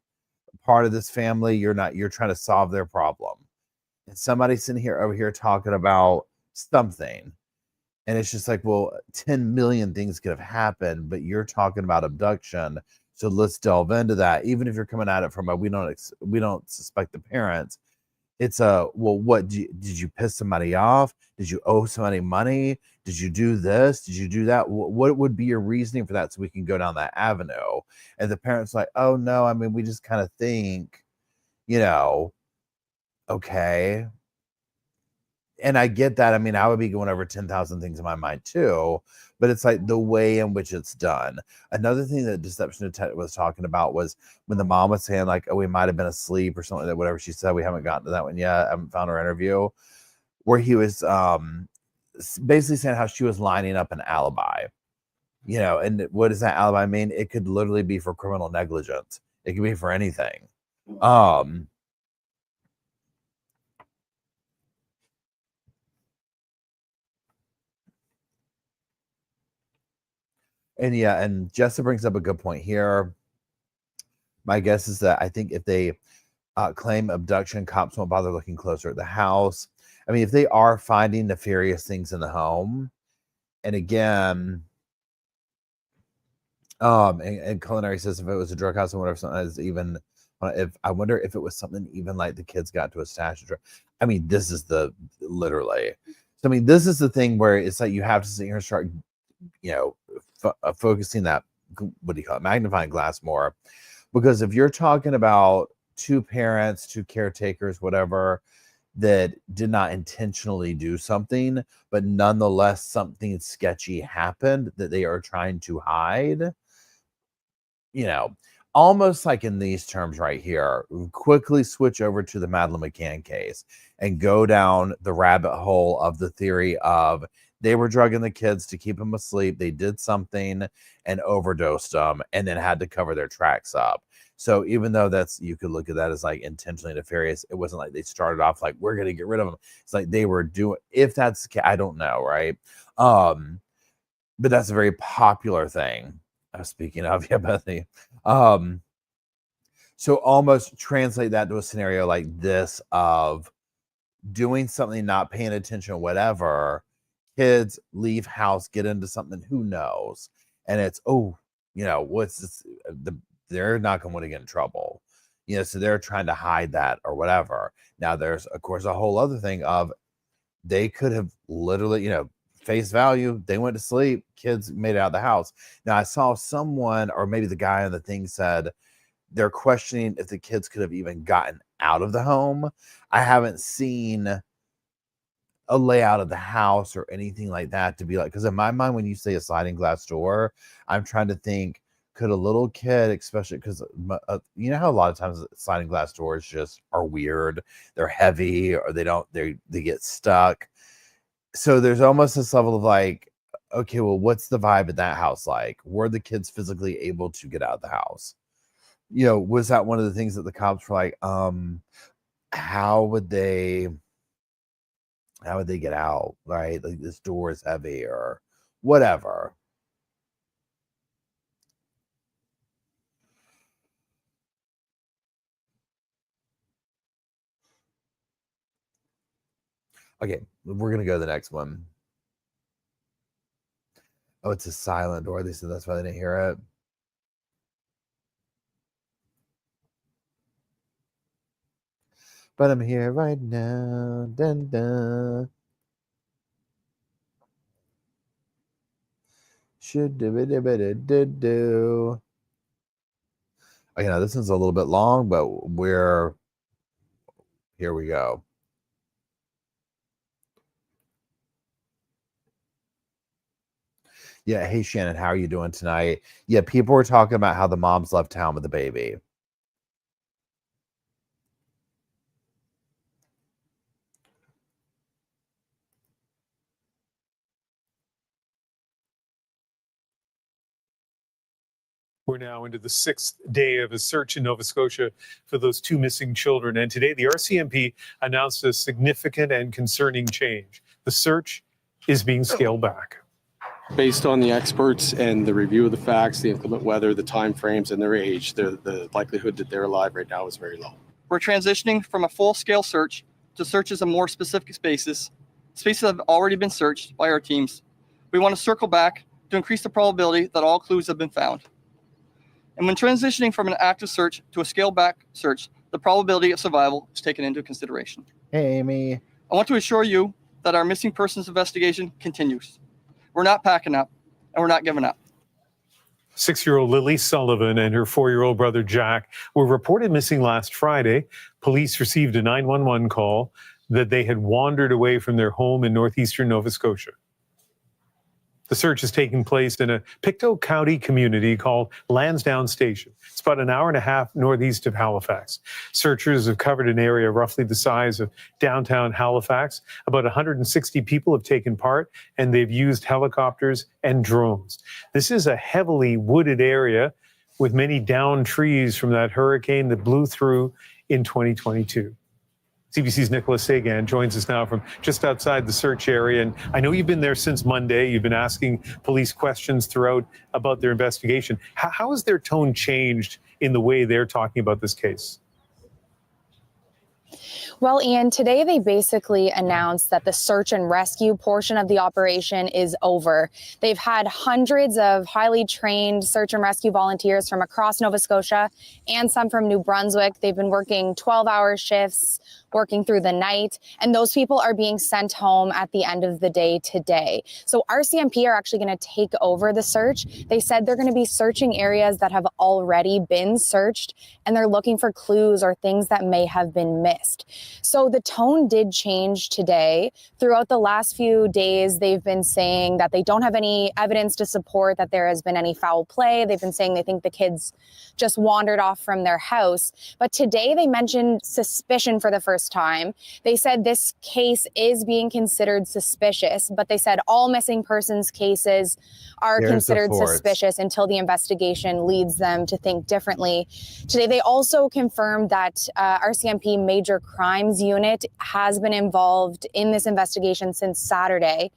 part of this family, you're trying to solve their problem. And somebody's sitting here over here talking about something. And it's just like, well, 10 million things could have happened, but you're talking about abduction. So let's delve into that. Even if you're coming at it from we don't suspect the parents. it's a, well, what did you piss somebody off? Did you owe somebody money? Did you do this? Did you do that? What would be your reasoning for that, so we can go down that avenue? And the parents like, oh no, I mean, we just kind of think, okay. And I get that. I mean, I would be going over 10,000 things in my mind too, but it's like the way in which it's done. Another thing that Deception Detective was talking about was when the mom was saying like, oh, we might have been asleep or something, that whatever she said, we haven't gotten to that one yet. I haven't found her interview, where he was basically saying how she was lining up an alibi, and what does that alibi mean? It could literally be for criminal negligence. It could be for anything. And yeah, and Jessa brings up a good point here. My guess is that I think if they claim abduction, cops won't bother looking closer at the house. I mean, if they are finding nefarious things in the home, and again, and Culinary says if it was a drug house or whatever, something is even, if I wonder if it was something even like the kids got to a stash of drug. I mean, this is literally. So, I mean, this is the thing where it's like you have to sit here and start, focusing that, what do you call it, magnifying glass more, because if you're talking about two parents, two caretakers, whatever, that did not intentionally do something, but nonetheless something sketchy happened that they are trying to hide, almost like in these terms right here, quickly switch over to the Madeleine McCann case and go down the rabbit hole of the theory of they were drugging the kids to keep them asleep. They did something and overdosed them and then had to cover their tracks up. So even though you could look at that as like intentionally nefarious, it wasn't like they started off like, we're going to get rid of them. It's like they were doing, if that's, I don't know. Right. But that's a very popular thing. Speaking of, yeah, Bethany. So almost translate that to a scenario like this of doing something, not paying attention, whatever. Kids leave house, get into something, who knows? And it's, what's this? They're not going to want to get in trouble. So they're trying to hide that or whatever. Now there's, of course, a whole other thing of they could have literally, face value, they went to sleep, kids made it out of the house. Now I saw someone, or maybe the guy on the thing said, they're questioning if the kids could have even gotten out of the home. I haven't seen a layout of the house or anything like that to be like, because in my mind, when you say a sliding glass door, I'm trying to think, could a little kid, especially because you know how a lot of times sliding glass doors just are weird, they're heavy, or they get stuck. So there's almost this level of like, okay, well, what's the vibe at that house like? Were the kids physically able to get out of the house? Was that one of the things that the cops were like, how would they get out? Right? Like, this door is heavy or whatever. Okay, we're going to go to the next one. Oh, it's a silent door. They said that's why they didn't hear it. But I'm here right now. Dun, dun. Should do it. Okay, now this one's a little bit long, but here we go. Yeah, hey Shannon, how are you doing tonight? Yeah, people were talking about how the moms left town with the baby. We're now into the 6th day of a search in Nova Scotia for those two missing children. And today, the RCMP announced a significant and concerning change. The search is being scaled back. Based on the experts and the review of the facts, the inclement weather, the time frames, and their age, the likelihood that they're alive right now is very low. We're transitioning from a full-scale search to searches of more specific spaces that have already been searched by our teams. We want to circle back to increase the probability that all clues have been found. And when transitioning from an active search to a scaled-back search, the probability of survival is taken into consideration. Hey, Amy. I want to assure you that our missing persons investigation continues. We're not packing up, and we're not giving up. 6-year-old Lily Sullivan and her 4-year-old brother Jack were reported missing last Friday. Police received a 911 call that they had wandered away from their home in northeastern Nova Scotia. The search is taking place in a Pictou County community called Lansdowne Station. It's about an hour and a half northeast of Halifax. Searchers have covered an area roughly the size of downtown Halifax. About 160 people have taken part, and they've used helicopters and drones. This is a heavily wooded area with many downed trees from that hurricane that blew through in 2022. CBC's Nicholas Sagan joins us now from just outside the search area. And I know you've been there since Monday. You've been asking police questions throughout about their investigation. How has their tone changed in the way they're talking about this case? Well, Ian, today they basically announced that the search and rescue portion of the operation is over. They've had hundreds of highly trained search and rescue volunteers from across Nova Scotia and some from New Brunswick. They've been working 12-hour shifts, working through the night, and those people are being sent home at the end of the day today. So RCMP are actually going to take over the search. They said they're going to be searching areas that have already been searched, and they're looking for clues or things that may have been missed. So the tone did change today. Throughout the last few days, they've been saying that they don't have any evidence to support that there has been any foul play. They've been saying they think the kids just wandered off from their house. But today they mentioned suspicion for the first time. They said this case is being considered suspicious, but they said all missing persons cases are considered suspicious until the investigation leads them to think differently. Today, they also confirmed that RCMP Major Crimes Unit has been involved in this investigation since Saturday.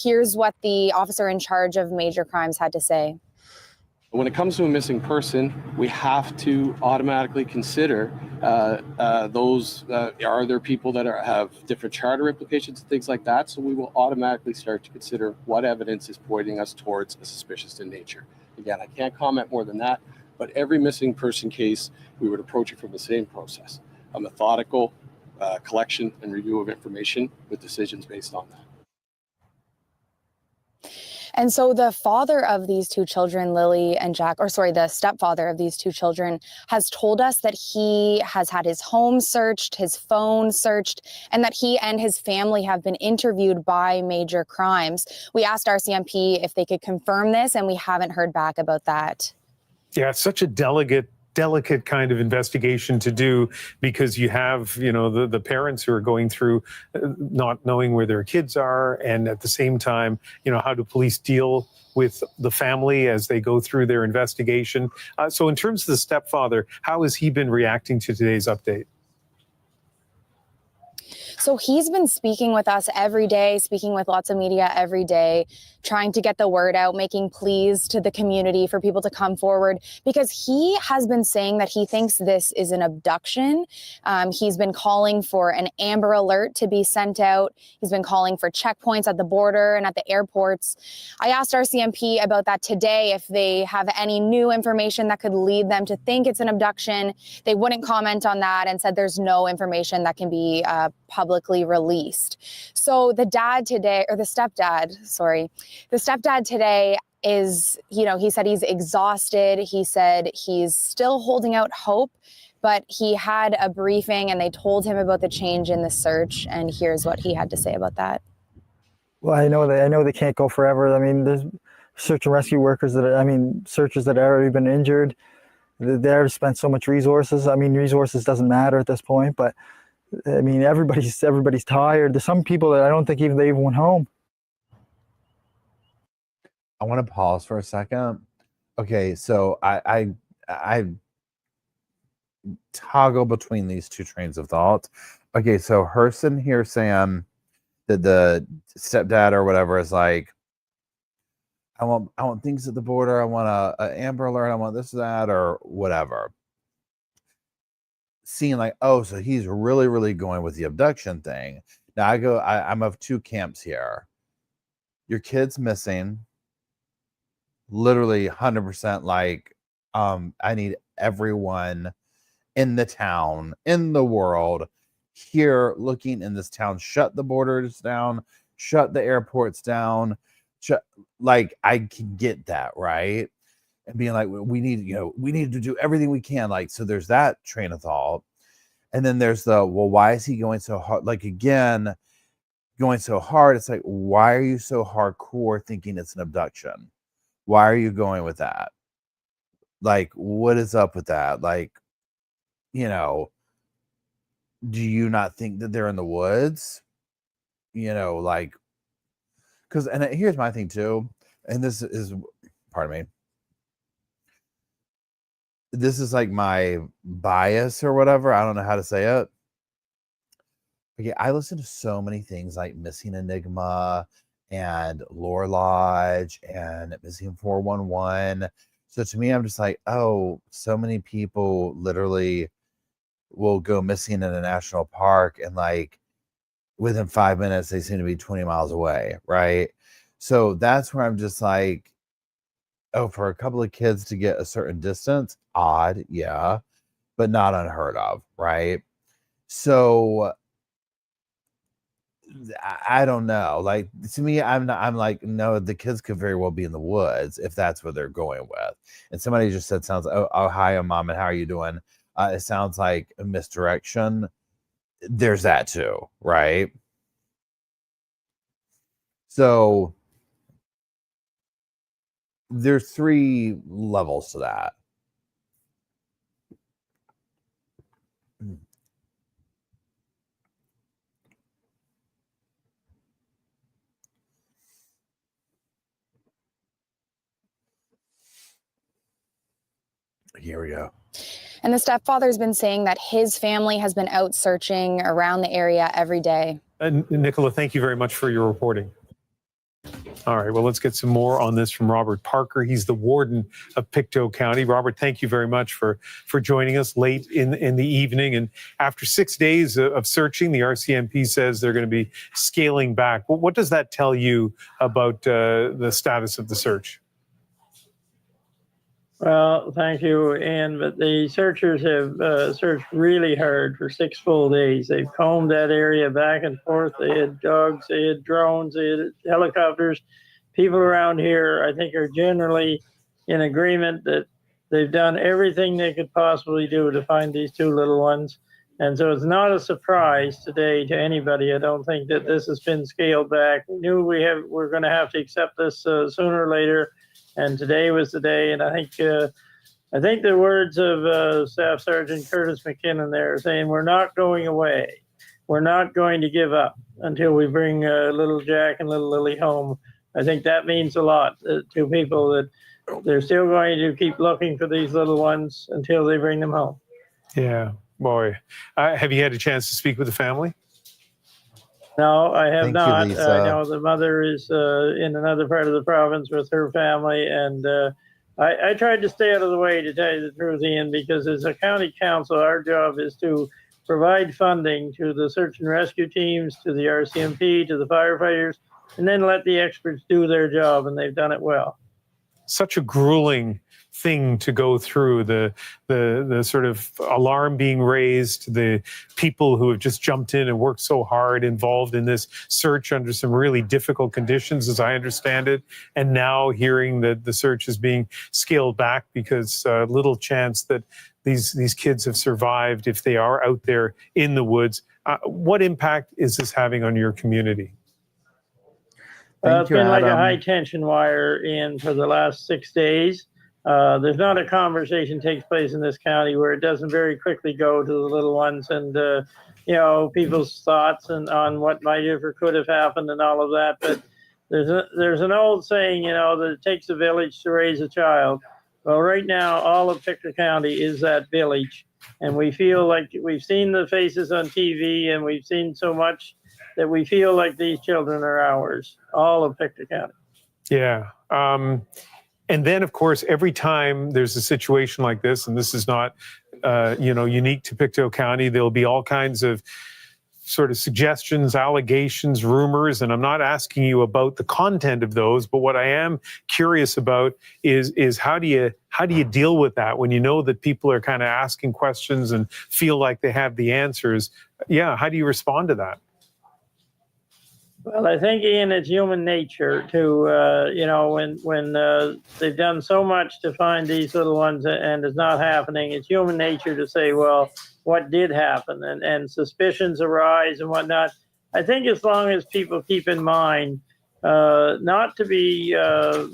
Here's what the officer in charge of major crimes had to say. When it comes to a missing person, we have to automatically consider are there people that have different charter implications and things like that. So we will automatically start to consider what evidence is pointing us towards a suspicious in nature. Again, I can't comment more than that, but every missing person case, we would approach it from the same process, a methodical collection and review of information with decisions based on that. And so the father of these two children, Lily and Jack, the stepfather of these two children, has told us that he has had his home searched, his phone searched, and that he and his family have been interviewed by Major Crimes. We asked RCMP if they could confirm this, and we haven't heard back about that. Yeah, it's such a delicate kind of investigation to do, because you have, the parents who are going through not knowing where their kids are, and at the same time, how do police deal with the family as they go through their investigation? So in terms of the stepfather, how has he been reacting to today's update? So he's been speaking with us every day, speaking with lots of media every day, trying to get the word out, making pleas to the community for people to come forward, because he has been saying that he thinks this is an abduction. He's been calling for an Amber Alert to be sent out. He's been calling for checkpoints at the border and at the airports. I asked RCMP about that today, if they have any new information that could lead them to think it's an abduction. They wouldn't comment on that and said there's no information that can be publicly released. So the stepdad today is, he said he's exhausted. He said he's still holding out hope, but he had a briefing and they told him about the change in the search. And here's what he had to say about that. Well, I know they can't go forever. I mean, there's search and rescue workers searchers that have already been injured. They've spent so much resources. I mean, resources doesn't matter at this point, but I mean, everybody's tired. There's some people that I don't think they even went home. I want to pause for a second. Okay, so I toggle between these two trains of thought. Okay, so Hurston here saying that the stepdad or whatever is like, I want things at the border. I want a Amber Alert. I want this, that, or whatever. Seeing like, oh, so he's really, really going with the abduction thing. Now I'm of two camps here. Your kid's missing. Literally 100% like, I need everyone in the town, in the world, here looking in this town, shut the borders down, shut the airports down, like I can get that, right? And being like, we need to do everything we can. Like, so there's that train of thought. And then there's the, well, why is he going so hard? Like, again, going so hard. It's like, why are you so hardcore thinking it's an abduction? Why are you going with that? Like, what is up with that? Like, you know, do you not think that they're in the woods? You know, like, because, and here's my thing too, and this is, pardon me, this is like my bias or whatever. I don't know how to say it. Okay, I listen to so many things like Missing Enigma and Lore Lodge and Missing 411. So to me, I'm just like, oh, so many people literally will go missing in a national park and like within 5 minutes, they seem to be 20 miles away, right? So that's where I'm just like, oh, for a couple of kids to get a certain distance, odd, yeah, but not unheard of, right? So I don't know. Like, to me, I'm like, no, the kids could very well be in the woods if that's what they're going with. And somebody just said, oh, hi, I'm Mom, and how are you doing? It sounds like a misdirection. There's that too, right? So there's 3 levels to that. Here we go. And the stepfather's been saying that his family has been out searching around the area every day. Nicola, thank you very much for your reporting. All right, well, let's get some more on this from Robert Parker. He's the warden of Pictou County. Robert, thank you very much for joining us late in the evening. And after 6 days of searching, the RCMP says they're going to be scaling back. What does that tell you about the status of the search? Well, thank you, Ian. But the searchers have searched really hard for 6 full days. They've combed that area back and forth. They had dogs, they had drones, they had helicopters. People around here, I think, are generally in agreement that they've done everything they could possibly do to find these 2 little ones. And so it's not a surprise today to anybody. I don't think that this has been scaled back. We knew we're going to have to accept this sooner or later. And today was the day, and I think the words of Staff Sergeant Curtis McKinnon there saying, we're not going away. We're not going to give up until we bring little Jack and little Lily home. I think that means a lot to people, that they're still going to keep looking for these little ones until they bring them home. Yeah, boy. Have you had a chance to speak with the family? No, I have not. You, I know the mother is in another part of the province with her family, and I tried to stay out of the way, to tell you the truth, Ian, because as a county council, our job is to provide funding to the search and rescue teams, to the RCMP, to the firefighters, and then let the experts do their job, and they've done it well. Such a grueling thing to go through, the sort of alarm being raised, the people who have just jumped in and worked so hard, involved in this search under some really difficult conditions, as I understand it, and now hearing that the search is being scaled back because little chance that these kids have survived if they are out there in the woods. What impact is this having on your community? It's been like a high tension wire in for the last 6 days. There's not a conversation takes place in this county where it doesn't very quickly go to the little ones and, people's thoughts and on what might have or could have happened and all of that. But there's an old saying, that it takes a village to raise a child. Well, right now, all of Pictou County is that village. And we feel like we've seen the faces on TV and we've seen so much that we feel like these children are ours, all of Pictou County. Yeah. And then, of course, every time there's a situation like this, and this is not, unique to Pictou County, there'll be all kinds of sort of suggestions, allegations, rumors, and I'm not asking you about the content of those, but what I am curious about is how do you deal with that when you know that people are kind of asking questions and feel like they have the answers? Yeah, how do you respond to that? Well, I think, Ian, it's human nature to, when they've done so much to find these little ones and it's not happening, it's human nature to say, well, what did happen? And suspicions arise and whatnot. I think as long as people keep in mind not to be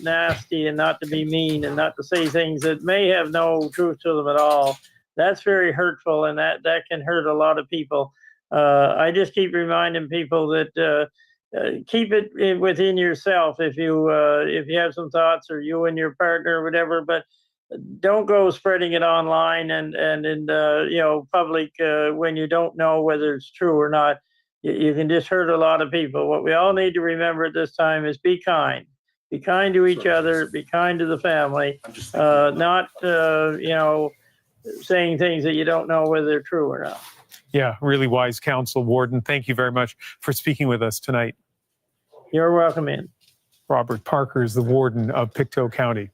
nasty and not to be mean and not to say things that may have no truth to them at all, that's very hurtful, and that can hurt a lot of people. I just keep reminding people that keep it within yourself if you have some thoughts, or you and your partner or whatever, but don't go spreading it online and in public when you don't know whether it's true or not. You can just hurt a lot of people. What we all need to remember at this time is be kind. Be kind to each other. Be kind to the family. Not saying things that you don't know whether they're true or not. Yeah, really wise counsel, Warden. Thank you very much for speaking with us tonight. You're welcome, Ian. Robert Parker is the Warden of Pictou County.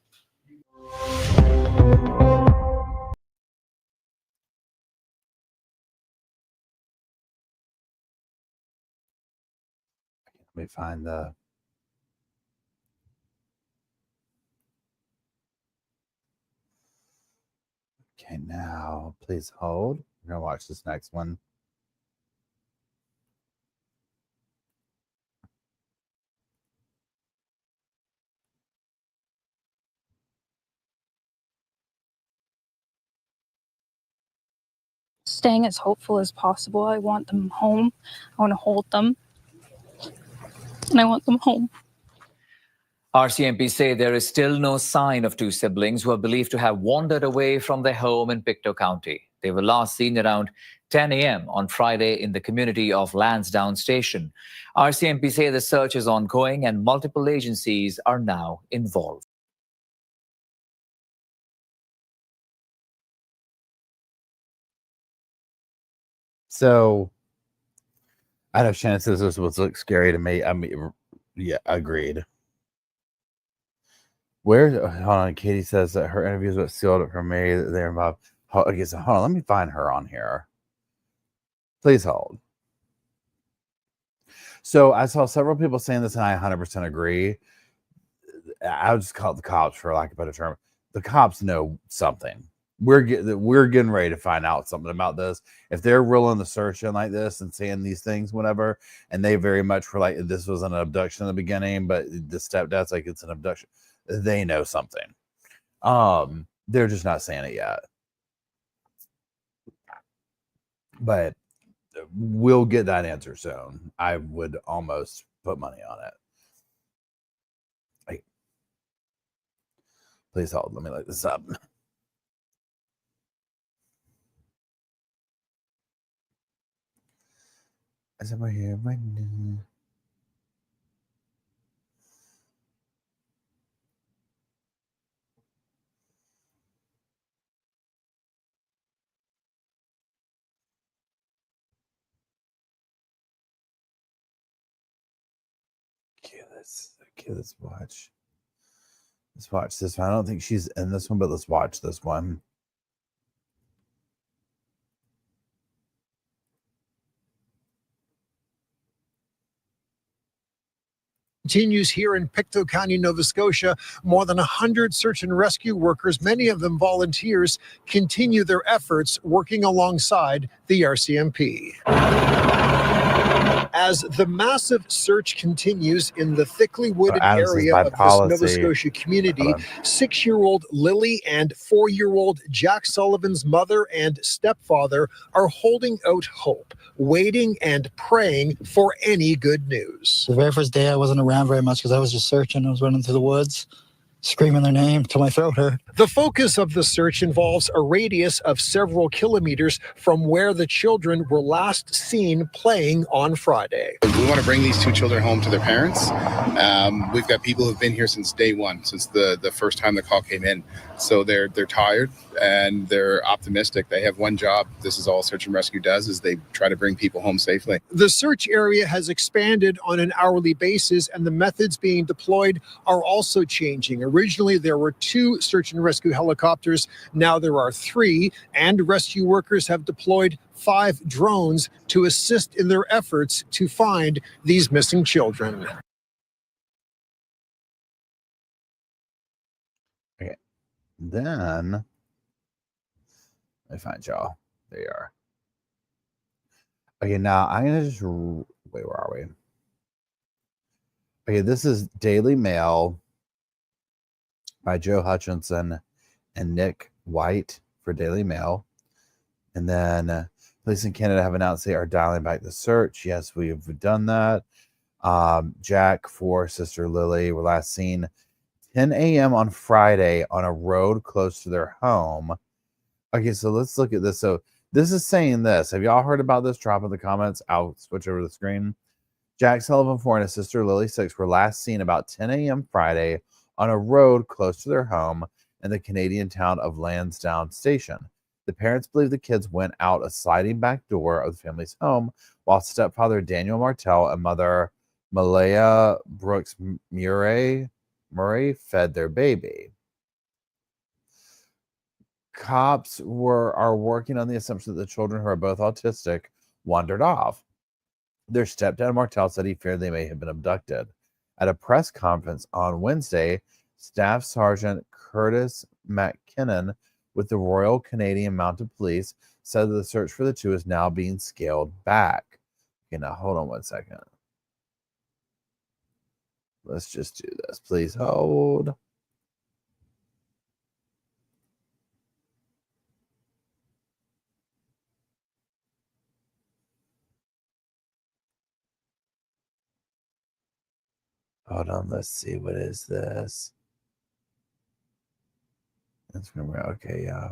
Let me find the... Okay, now, please hold. We're going to watch this next one. Staying as hopeful as possible. I want them home. I want to hold them. And I want them home. RCMP say there is still no sign of two siblings who are believed to have wandered away from their home in Pictou County. They were last seen around 10 a.m. on Friday in the community of Lansdowne Station. RCMP say the search is ongoing and multiple agencies are now involved. So, I know Shannon says this was look scary to me. I mean, yeah, agreed. Hold on, Katie says that her interviews what sealed it for me. That they're involved. Okay, so hold on, let me find her on here. Please hold. So I saw several people saying this, and I 100% agree. I would just call it the cops, for lack of a better term. The cops know something. We're getting ready to find out something about this. If they're rolling the search in like this and saying these things, whatever, and they very much were like, this was an abduction in the beginning, but the stepdad's like, it's an abduction. They know something. They're just not saying it yet. But we'll get that answer soon. I would almost put money on it. Like, please hold. Let me look this up. Is it right here? Right now? Okay, let's watch. Let's watch this one. I don't think she's in this one, but let's watch this one. Continues here in Pictou County, Nova Scotia. More than 100 search and rescue workers, many of them volunteers, continue their efforts working alongside the RCMP. As the massive search continues in the thickly wooded area of this Nova Scotia community, 6-year-old Lily and 4-year-old Jack Sullivan's mother and stepfather are holding out hope, waiting and praying for any good news. The very first day I wasn't around very much because I was just searching. I was running through the woods. screaming their name till my throat hurt. The focus of the search involves a radius of several kilometers from where the children were last seen playing on Friday. We want to bring these two children home to their parents. We've got people who've been here since day one, since the first time the call came in. So they're tired and they're optimistic. They have one job. This is all search and rescue does, is they try to bring people home safely. The search area has expanded on an hourly basis, and the methods being deployed are also changing. Originally, there were 2 search and rescue helicopters. Now there are 3, and rescue workers have deployed 5 drones to assist in their efforts to find these missing children. Okay. Then, let me find y'all. There you are. Okay, now I'm going to just, wait, where are we? Okay, this is Daily Mail by Joe Hutchinson and Nick White for Daily Mail. And then police in Canada have announced they are dialing back the search. Yes, we've done that. Jack for Sister Lily were last seen 10 a.m. on Friday on a road close to their home. Okay, so let's look at this. So this is saying this. Have y'all heard about this? Drop in the comments. I'll switch over to the screen. Jack Sullivan 4 and his sister Lily 6 were last seen about 10 a.m. Friday on a road close to their home in the Canadian town of Lansdowne Station. The parents believe the kids went out a sliding back door of the family's home while stepfather Daniel Martel and mother Malaya Brooks Murray fed their baby. Cops are working on the assumption that the children, who are both autistic, wandered off. Their stepdad Martel said he feared they may have been abducted. At a press conference on Wednesday, Staff Sergeant Curtis McKinnon with the Royal Canadian Mounted Police said that the search for the two is now being scaled back. Okay, now hold on one second. Let's just do this. Please hold. Hold on, let's see. What is this? That's okay, yeah.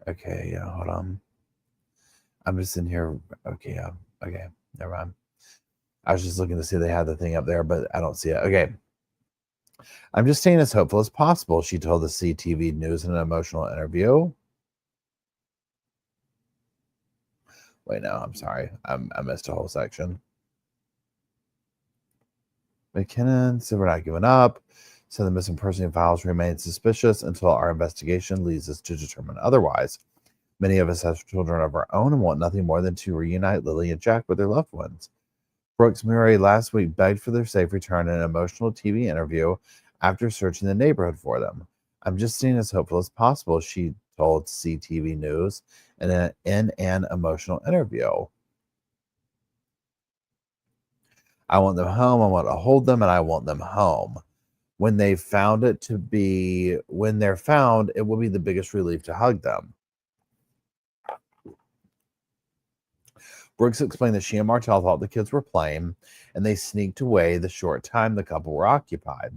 Okay, yeah, hold on. I'm just in here. Okay, yeah. Okay, never mind. I was just looking to see if they had the thing up there, but I don't see it. Okay. I'm just staying as hopeful as possible, she told the CTV News in an emotional interview. Wait, no, I'm sorry. I missed a whole section. McKinnon said, "We're not giving up. So the missing person files remain suspicious until our investigation leads us to determine otherwise. Many of us have children of our own and want nothing more than to reunite Lily and Jack with their loved ones." Brooks Murray last week begged for their safe return in an emotional TV interview after searching the neighborhood for them. "I'm just staying as hopeful as possible," she told CTV News in an emotional interview. "I want them home. I want to hold them, and I want them home. When they're found, it will be the biggest relief to hug them." Brooks explained that she and Martel thought the kids were playing, and they sneaked away the short time the couple were occupied.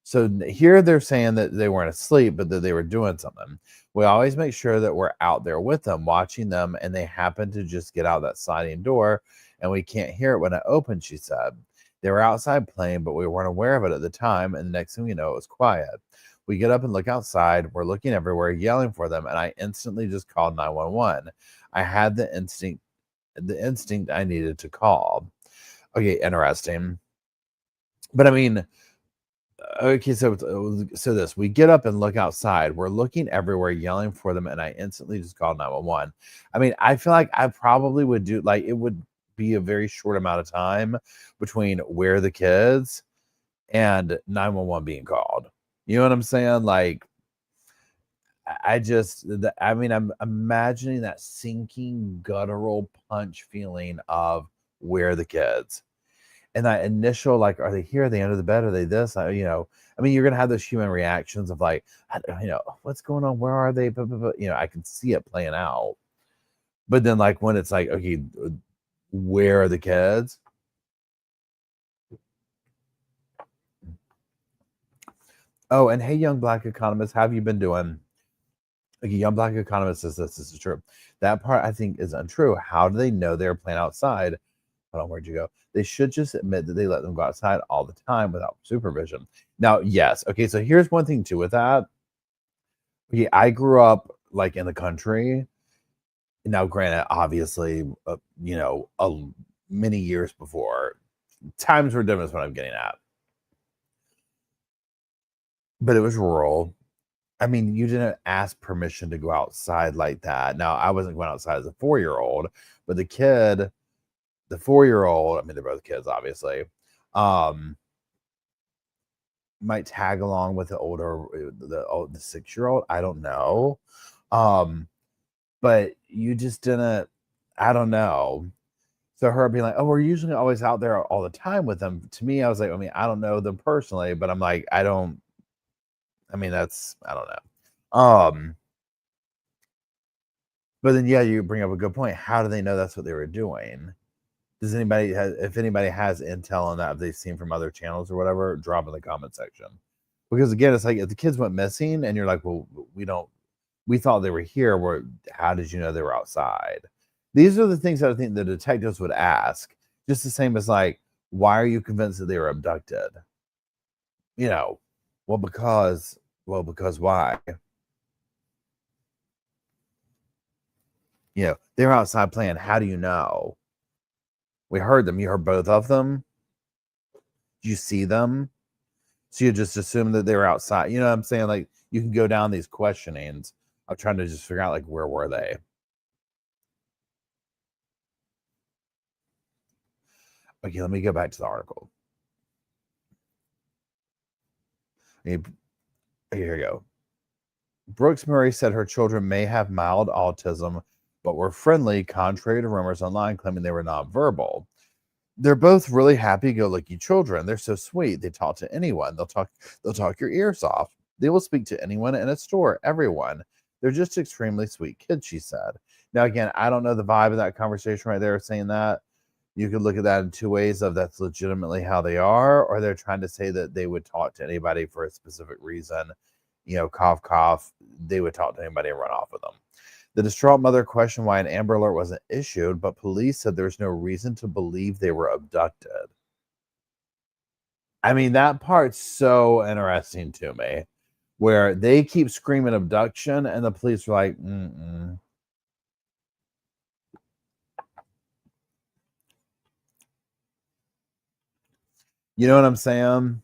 So here they're saying that they weren't asleep, but that they were doing something. "We always make sure that we're out there with them, watching them, and they happen to just get out that sliding door, and we can't hear it when it opens," she said. "They were outside playing, but we weren't aware of it at the time, and the next thing we know, it was quiet. We get up and look outside. We're looking everywhere, yelling for them, and I instantly just called 911. I had the instinct I needed to call." Okay, interesting. But I mean, okay, so this, we get up and look outside. We're looking everywhere, yelling for them, and I instantly just called 911. I mean, I feel like I probably would do, like, it would be a very short amount of time between where the kids and 911 being called. You know what I'm saying? Like, I'm imagining that sinking guttural punch feeling of where the kids, and that initial, like, are they here? Are they under the bed? Are they this? You're going to have those human reactions of like, what's going on? Where are they? I can see it playing out. But then, like, when it's like, okay, where are the kids? Oh, and hey, young black economist, how have you been doing? Like a young black economist says this is true. That part I think is untrue. How do they know they're playing outside? Hold on, where'd you go? They should just admit that they let them go outside all the time without supervision. Now, yes. Okay, so here's one thing too with that. Okay, I grew up like in the country. Now, granted, obviously, many years before, times were different is what I'm getting at. But it was rural. I mean, you didn't ask permission to go outside like that. Now, I wasn't going outside as a 4-year-old, but the 4-year-old, I mean, they're both kids, obviously, might tag along with the 6-year-old. I don't know. But you just didn't, I don't know. So her being like, oh, we're usually always out there all the time with them. To me, I was like, I mean, I don't know them personally, but I'm like, I don't know. But then, yeah, you bring up a good point. How do they know that's what they were doing? If anybody has intel on that, if they've seen from other channels or whatever, drop in the comment section. Because again, it's like if the kids went missing and you're like, well, we thought they were here. How did you know they were outside? These are the things that I think the detectives would ask. Just the same as like, why are you convinced that they were abducted? Because why? They're outside playing. How do you know? We heard them. You heard both of them? Did you see them? So you just assume that they were outside. You know what I'm saying? Like, you can go down these questionings of trying to just figure out, like, where were they? Okay, let me go back to the article. Here we go. Brooks Murray said her children may have mild autism, but were friendly, contrary to rumors online claiming they were nonverbal. They're both really happy-go-lucky children. They're so sweet. They talk to anyone. They'll talk your ears off. They will speak to anyone in a store, everyone. They're just extremely sweet kids, she said. Now, again, I don't know the vibe of that conversation right there saying that. You could look at that in two ways of that's legitimately how they are, or they're trying to say that they would talk to anybody for a specific reason. Cough, cough. They would talk to anybody and run off with them. The distraught mother questioned why an Amber Alert wasn't issued, but police said there's no reason to believe they were abducted. I mean, that part's so interesting to me, where they keep screaming abduction, and the police are like, mm-mm. You know what I'm saying?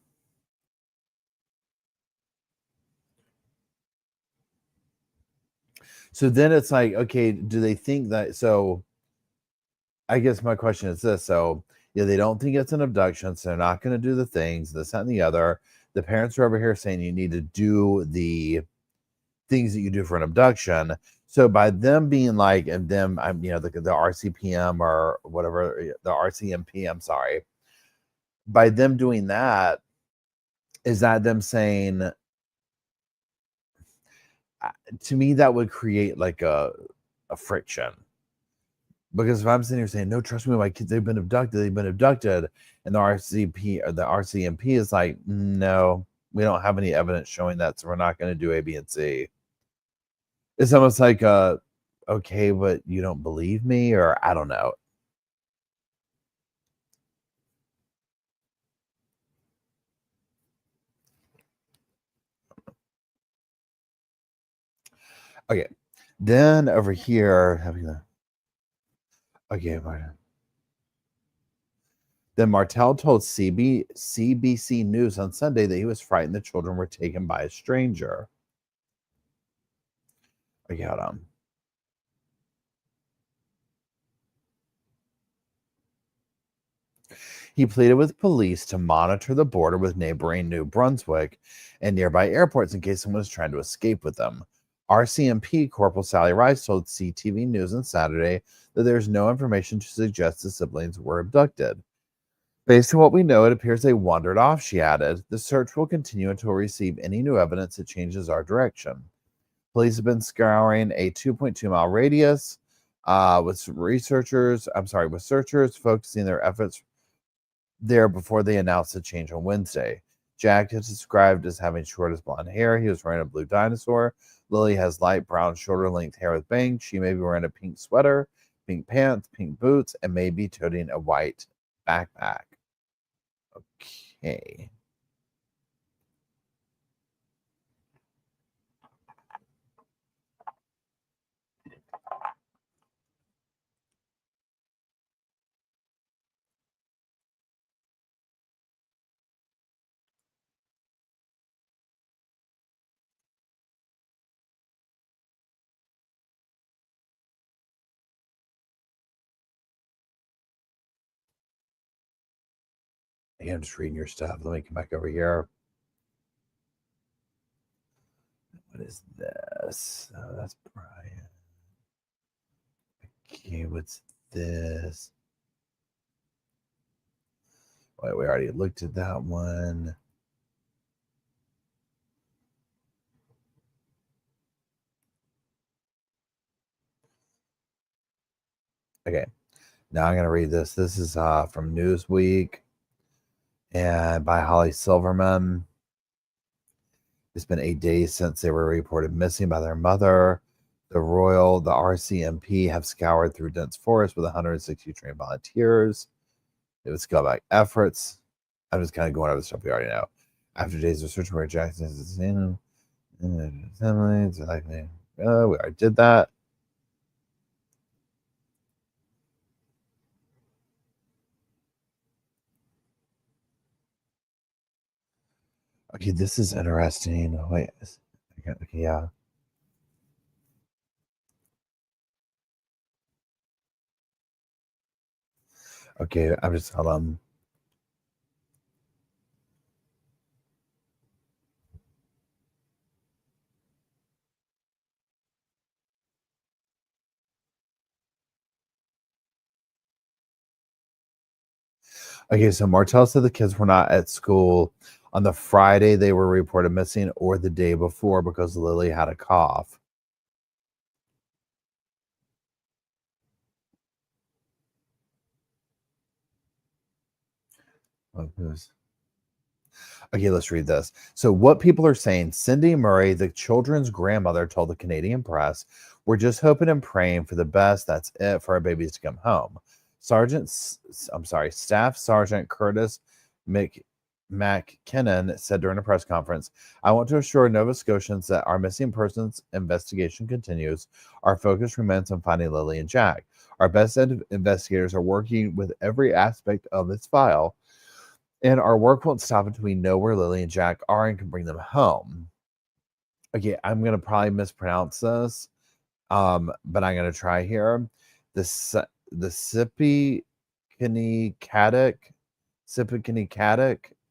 So then it's like, okay, do they think that? So I guess my question is this. So, they don't think it's an abduction, so they're not going to do the things, this, that, and the other. The parents are over here saying you need to do the things that you do for an abduction. So by them being like, and them, the RCPM or whatever, the RCMP, I'm sorry. By them doing that, is that them saying, to me, that would create like a friction. Because if I'm sitting here saying, no, trust me, my kids, they've been abducted, and the RCMP is like, no, we don't have any evidence showing that, so we're not going to do A, B, and C. It's almost like, okay, but you don't believe me, or I don't know. Okay, then over here, okay, then Martel told CBC News on Sunday that he was frightened the children were taken by a stranger. Okay, hold on. He pleaded with police to monitor the border with neighboring New Brunswick and nearby airports in case someone was trying to escape with them. RCMP Corporal Sally Rice told CTV News on Saturday that there's no information to suggest the siblings were abducted. Based on what we know, it appears they wandered off, she added. The search will continue until we receive any new evidence that changes our direction. Police have been scouring a 2.2-mile radius with searchers focusing their efforts there before they announced the change on Wednesday. Jack is described as having shortest blonde hair. He was wearing a blue dinosaur. Lily has light brown shoulder-length hair with bangs. She may be wearing a pink sweater, pink pants, pink boots, and maybe toting a white backpack. Okay. I'm just reading your stuff. Let me come back over here. What is this? Oh, that's Brian. Okay, what's this? Wait, we already looked at that one. Okay, now I'm going to read this. This is from Newsweek and by Holly Silverman. It's been 8 days since they were reported missing by their mother. The RCMP have scoured through dense forest with 160 trained volunteers. It was scaled back efforts. I'm just kind of going over the stuff we already know. After days of search where Jackson is seen, we already did that. Okay, this is interesting. Wait, okay, yeah. Okay, I'm just hold on. Okay, so Martell said the kids were not at school on the Friday they were reported missing or the day before because Lily had a cough. Okay, let's read this. So what people are saying, Cindy Murray, the children's grandmother, told the Canadian Press, we're just hoping and praying for the best. That's it for our babies to come home. Staff Sergeant Curtis McKinnon said during a press conference, I want to assure Nova Scotians that our missing persons investigation continues. Our focus remains on finding Lily and Jack. Our best investigators are working with every aspect of this file, and our work won't stop until we know where Lily and Jack are and can bring them home. Okay, I'm going to probably mispronounce this, but I'm going to try here. The Sippy Sippicanicatic,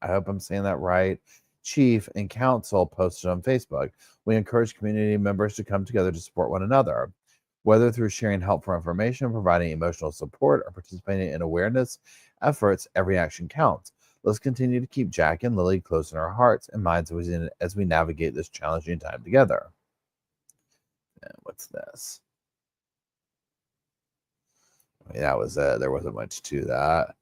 I hope I'm saying that right, chief and council posted on Facebook. We encourage community members to come together to support one another, whether through sharing helpful information, providing emotional support, or participating in awareness efforts. Every action counts. Let's continue to keep Jack and Lily close in our hearts and minds as we navigate this challenging time together. And what's this? I mean, that was it. There wasn't much to that.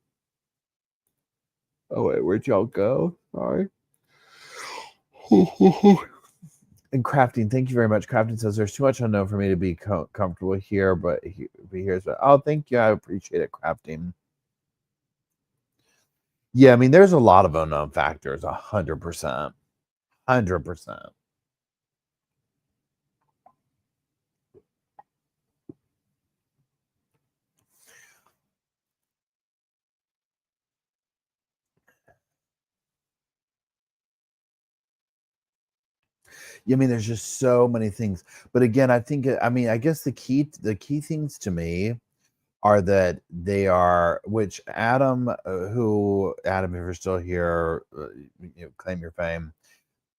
Oh, wait, where'd y'all go? Sorry. And Crafting, thank you very much. Crafting says, there's too much unknown for me to be comfortable here, but here's what. Oh, thank you. I appreciate it, Crafting. Yeah, I mean, there's a lot of unknown factors, 100%. 100%. I mean, there's just so many things. But again, I think, I guess the key things to me are that they are, which Adam, if you're still here, claim your fame.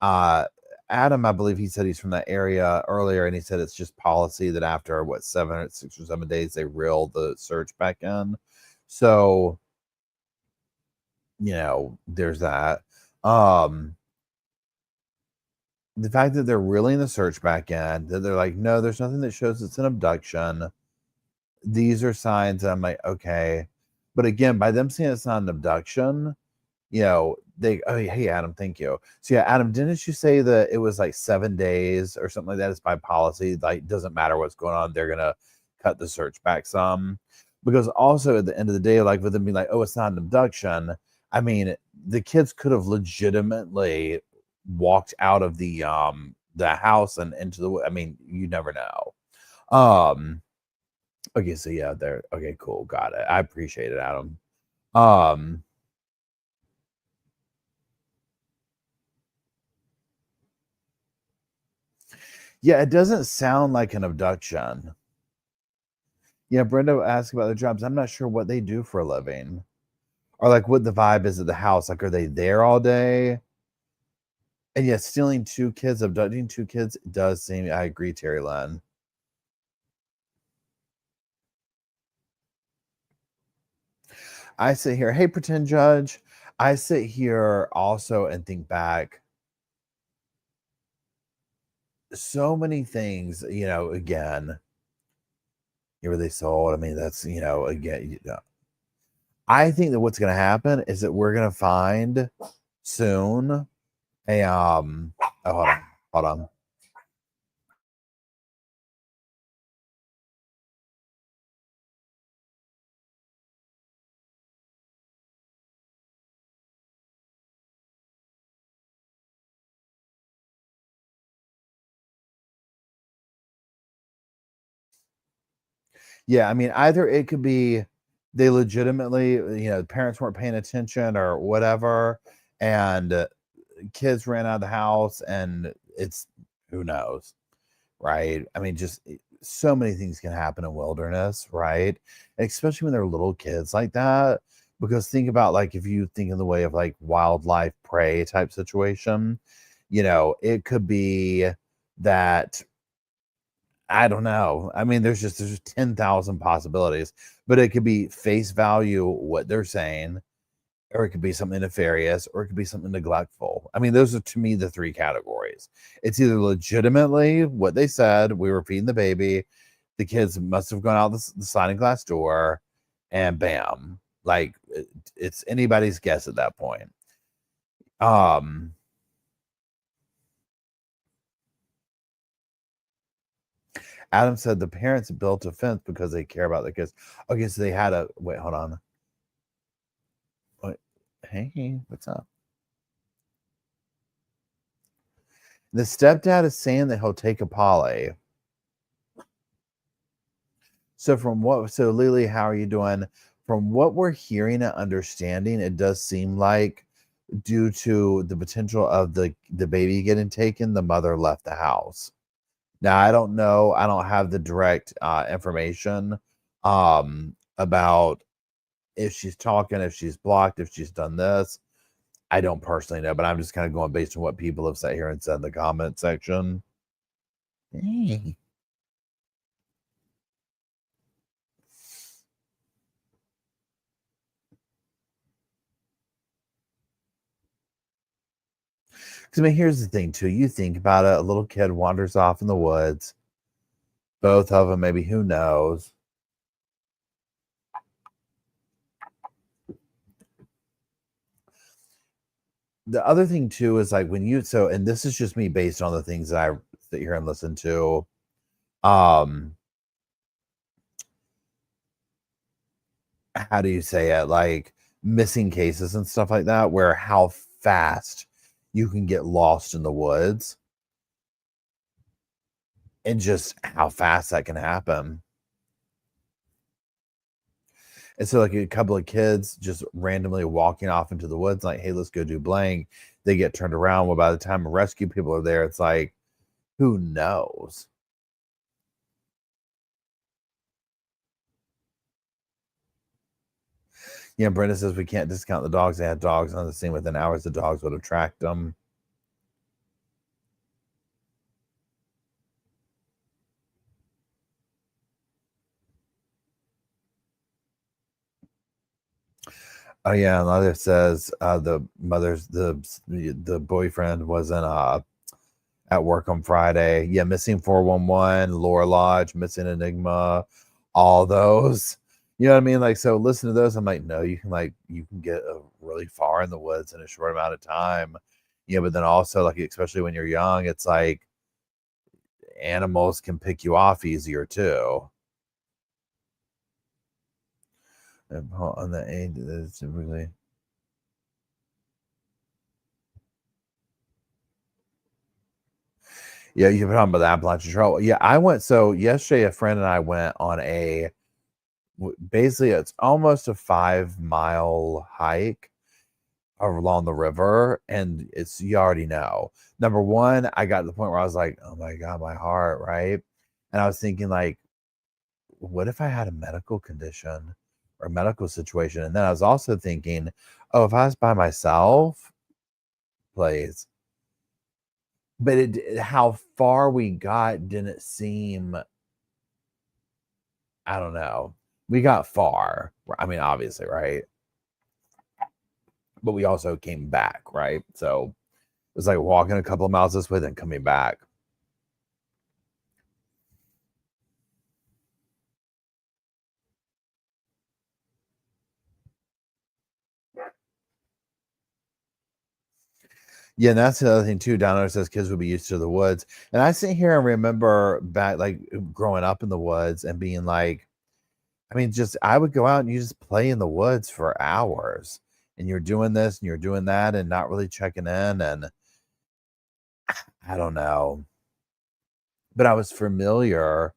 Adam, I believe he said he's from that area earlier, and he said it's just policy that after 6 or 7 days, they reel the search back in. So, there's that. The fact that they're reeling the search back in, that they're like, no, there's nothing that shows it's an abduction. These are signs that I'm like, okay. But again, by them saying it's not an abduction, hey Adam, thank you. So yeah, Adam, didn't you say that it was like 7 days or something like that? It's by policy, like doesn't matter what's going on, they're gonna cut the search back some. Because also at the end of the day, like with them being like, oh, it's not an abduction, I mean, the kids could have legitimately walked out of the house and into the, I mean, you never know. Okay, so yeah, there. Okay, cool, got it. I appreciate it, Adam. Yeah, it doesn't sound like an abduction. Yeah, Brenda asked about their jobs. I'm not sure what they do for a living, or like what the vibe is at the house. Like, are they there all day? And yeah, stealing 2 kids, abducting 2 kids does seem. I agree, Terry Lynn. I sit here, hey, pretend judge. I sit here also and think back. So many things, again, were they sold? I mean, that's, again, I think that what's going to happen is that we're going to find soon a, oh, hold on. Yeah, I mean, either it could be they legitimately, parents weren't paying attention or whatever, and kids ran out of the house, and it's who knows, right? I mean, just so many things can happen in wilderness, right? Especially when they're little kids like that. Because think about like if you think in the way of like wildlife prey type situation, it could be that I don't know. I mean, there's just 10,000 possibilities, but it could be face value what they're saying, or it could be something nefarious, or it could be something neglectful. I mean, those are to me the 3 categories. It's either legitimately what they said, we were feeding the baby, the kids must have gone out the sliding glass door, and bam, like it's anybody's guess at that point. Adam said the parents built a fence because they care about the kids. Okay, so they had a wait. Hold on. Wait, hey, what's up? The stepdad is saying that he'll take a poly. So Lily, how are you doing? From what we're hearing and understanding, it does seem like due to the potential of the baby getting taken, the mother left the house. Now, I don't know. I don't have the direct information about if she's talking, if she's blocked, if she's done this. I don't personally know, but I'm just kind of going based on what people have sat here and said in the comment section. Hey. Because, I mean, here's the thing, too. You think about it. A little kid wanders off in the woods. Both of them, maybe, who knows? The other thing, too, is like when and this is just me based on the things that I sit here and listen to. How do you say it? Like missing cases and stuff like that, where how fast you can get lost in the woods and just how fast that can happen. And so like a couple of kids just randomly walking off into the woods, like, hey, let's go do blank. They get turned around. Well, by the time rescue people are there, it's like, who knows? Yeah, Brenda says we can't discount the dogs. They had dogs on the scene within hours. The dogs would have tracked them. Oh yeah, another says the boyfriend wasn't at work on Friday. Yeah, missing 411, Laura Lodge, missing Enigma, all those. You know what I mean? Like, so listen to those. I'm like, no, you can get really far in the woods in a short amount of time. Yeah, but then also, like, especially when you're young, it's like animals can pick you off easier too. And on the end, it's really. Yeah, you're talking about the Appalachian Trail. Yeah, I went. So yesterday, a friend and I went on basically it's almost a 5-mile hike along the river, and you already know. Number one, I got to the point where I was like, oh my God, my heart, right? And I was thinking, like, what if I had a medical condition or a medical situation? And then I was also thinking, oh, if I was by myself, please. But how far we got didn't seem, I don't know. We got far. I mean, obviously, right? But we also came back, right? So it was like walking a couple of miles this way, then coming back. Yeah, and that's the other thing too. Down there says kids would be used to the woods. And I sit here and remember back, like, growing up in the woods and being like, I mean, just I would go out and you just play in the woods for hours. And you're doing this and you're doing that and not really checking in. And I don't know. But I was familiar.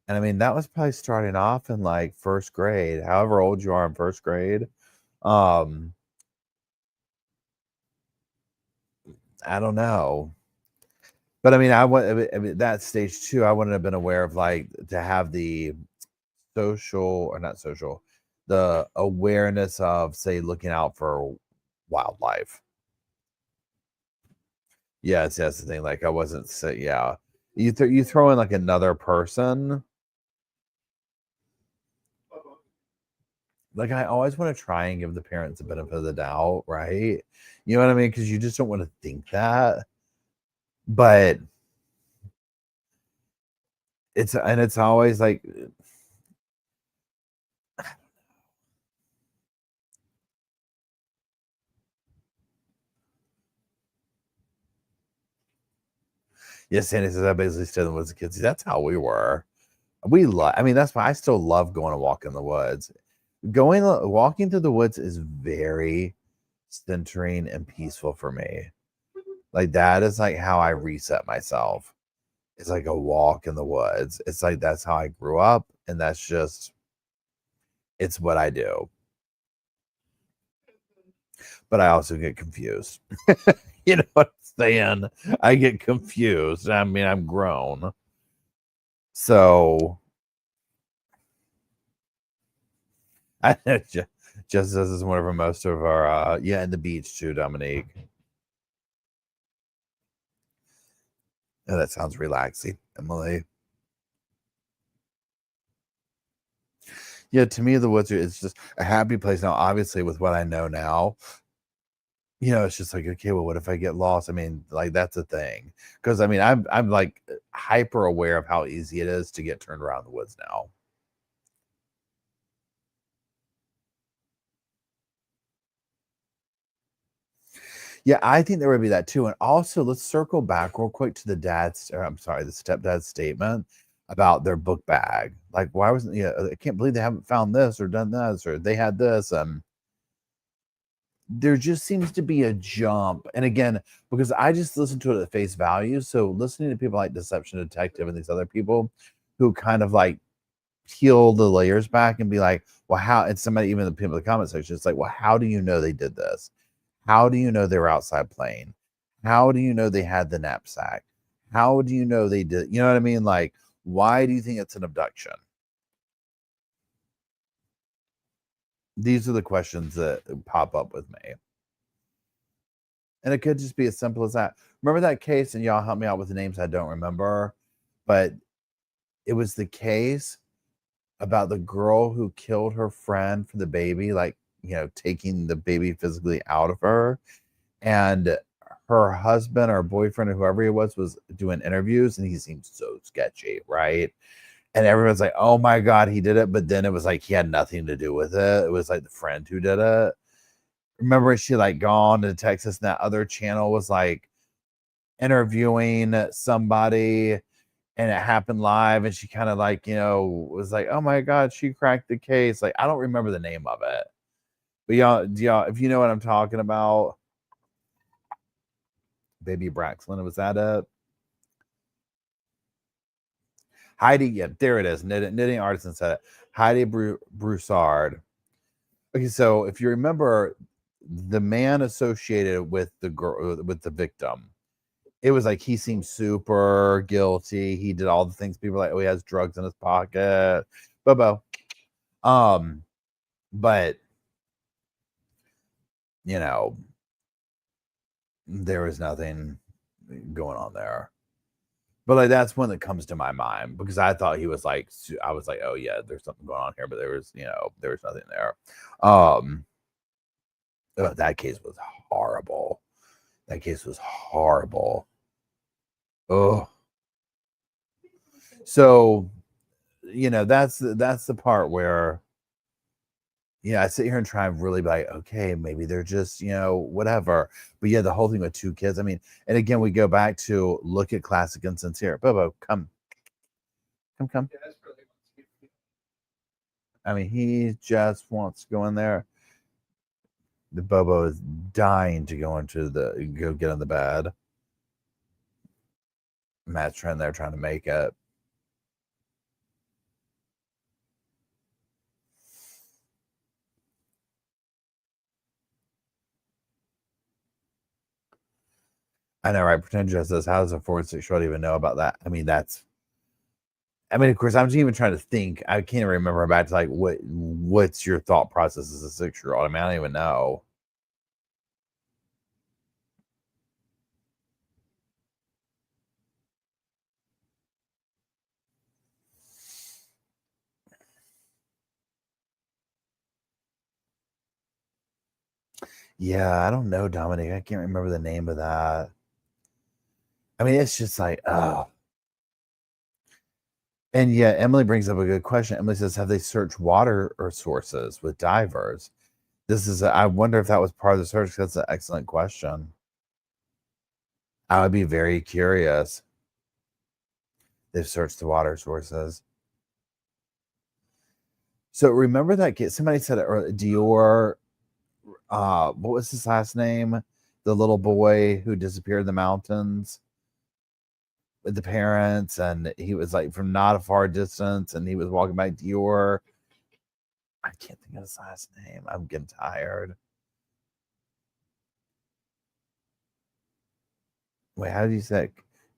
And I mean, that was probably starting off in like first grade, however old you are in first grade. I don't know. But I mean, I mean, that stage too, I wouldn't have been aware of, like, to have the the awareness of, say, looking out for wildlife. Yes, that's the thing. Like, I wasn't yeah. You throw in like another person. Like, I always want to try and give the parents the benefit of the doubt, right? You know what I mean? Because you just don't want to think that. But it's always like, yes, Sandy says I basically stayed in the woods as kids. That's how we were. I mean, that's why I still love going to walk in the woods. Walking through the woods is very centering and peaceful for me. Like, that is like how I reset myself. It's like a walk in the woods. It's like that's how I grew up, and that's just, it's what I do. But I also get confused. You know what I'm saying? I get confused. I mean, I'm grown. So I just this is whenever most of our and the beach too, Dominique. Oh, that sounds relaxing, Emily. Yeah, to me, the woods it's just a happy place. Now, obviously, with what I know now, it's just like, okay, well, what if I get lost? I mean, like, that's a thing. Because I mean, I'm like hyper aware of how easy it is to get turned around the woods now. Yeah, I think there would be that too. And also, let's circle back real quick to the stepdad's statement about their book bag. Like, why wasn't I can't believe they haven't found this or done this or they had this. There just seems to be a jump. And again, because I just listened to it at face value. So listening to people like Deception Detective and these other people who kind of like peel the layers back and be like, well, how, and somebody, even the people in the comment section, it's like, well, how do you know they did this? How do you know they were outside playing? How do you know they had the knapsack? How do you know they did? You know what I mean? Like, why do you think it's an abduction? These are the questions that pop up with me. And it could just be as simple as that. Remember that case, and y'all help me out with the names I don't remember, but it was the case about the girl who killed her friend for the baby, like, taking the baby physically out of her. And her husband or boyfriend or whoever he was doing interviews, and he seemed so sketchy, right? And everyone's like, oh my God, he did it. But then it was like he had nothing to do with it. It was like the friend who did it. Remember, she like gone to Texas, and that other channel was like interviewing somebody, and it happened live, and she kind of like, was like, oh my God, she cracked the case. Like, I don't remember the name of it. But y'all, if you know what I'm talking about, Baby Braxton, was that it? Heidi, yeah, there it is. Knitting Artisan said it. Heidi Broussard. Okay, so if you remember, the man associated with the girl, with the victim, it was like he seemed super guilty. He did all the things people were like, oh, he has drugs in his pocket. Bobo. But there was nothing going on there. But like that's one that comes to my mind, because I thought he was like, I was like, oh yeah, there's something going on here, but there was nothing there. That case was horrible. That case was horrible. Oh, so that's the part where I sit here and try and really be like, okay, maybe they're just, whatever. But yeah, the whole thing with 2 kids. I mean, and again, we go back to look at classic insincere. Bobo, come. I mean, he just wants to go in there. The Bobo is dying to go get in the bed. Matt's trying to make it. I know, right? Pretend just says, how does a 4 and 6-year-old even know about that? I mean, of course, I'm just even trying to think. I can't even remember back to like what's your thought process as a 6-year-old? I mean, I don't even know. Yeah, I don't know, Dominic. I can't remember the name of that. I mean, it's just like, oh. And yeah, Emily brings up a good question. Emily says, have they searched water or sources with divers? I wonder if that was part of the search. That's an excellent question. I would be very curious. They've searched the water sources. So remember that kid, somebody said it earlier, Dior, what was his last name? The little boy who disappeared in the mountains with the parents, and he was like from not a far distance, and he was walking by Dior. I can't think of his last name. I'm getting tired. Wait, how do you say it?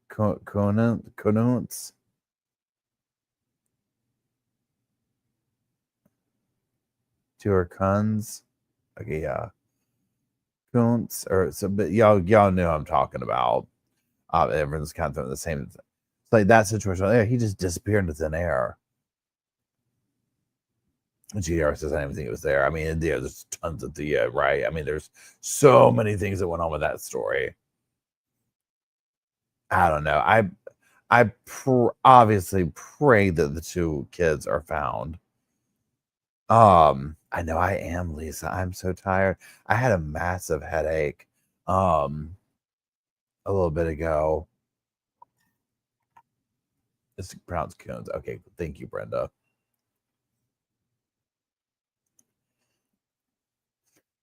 Conunts? Dior Kunz? Okay, yeah. Kunz, or so, but y'all know who I'm talking about. Everyone's kind of throwing the same. It's like that situation. Yeah, he just disappeared into thin air. GR says, I didn't even think it was there. I mean, there's tons of right? I mean, there's so many things that went on with that story. I don't know. I obviously pray that the 2 kids are found. I know I am, Lisa. I'm so tired. I had a massive headache a little bit ago. It's pronounced Coons. Okay, thank you, Brenda.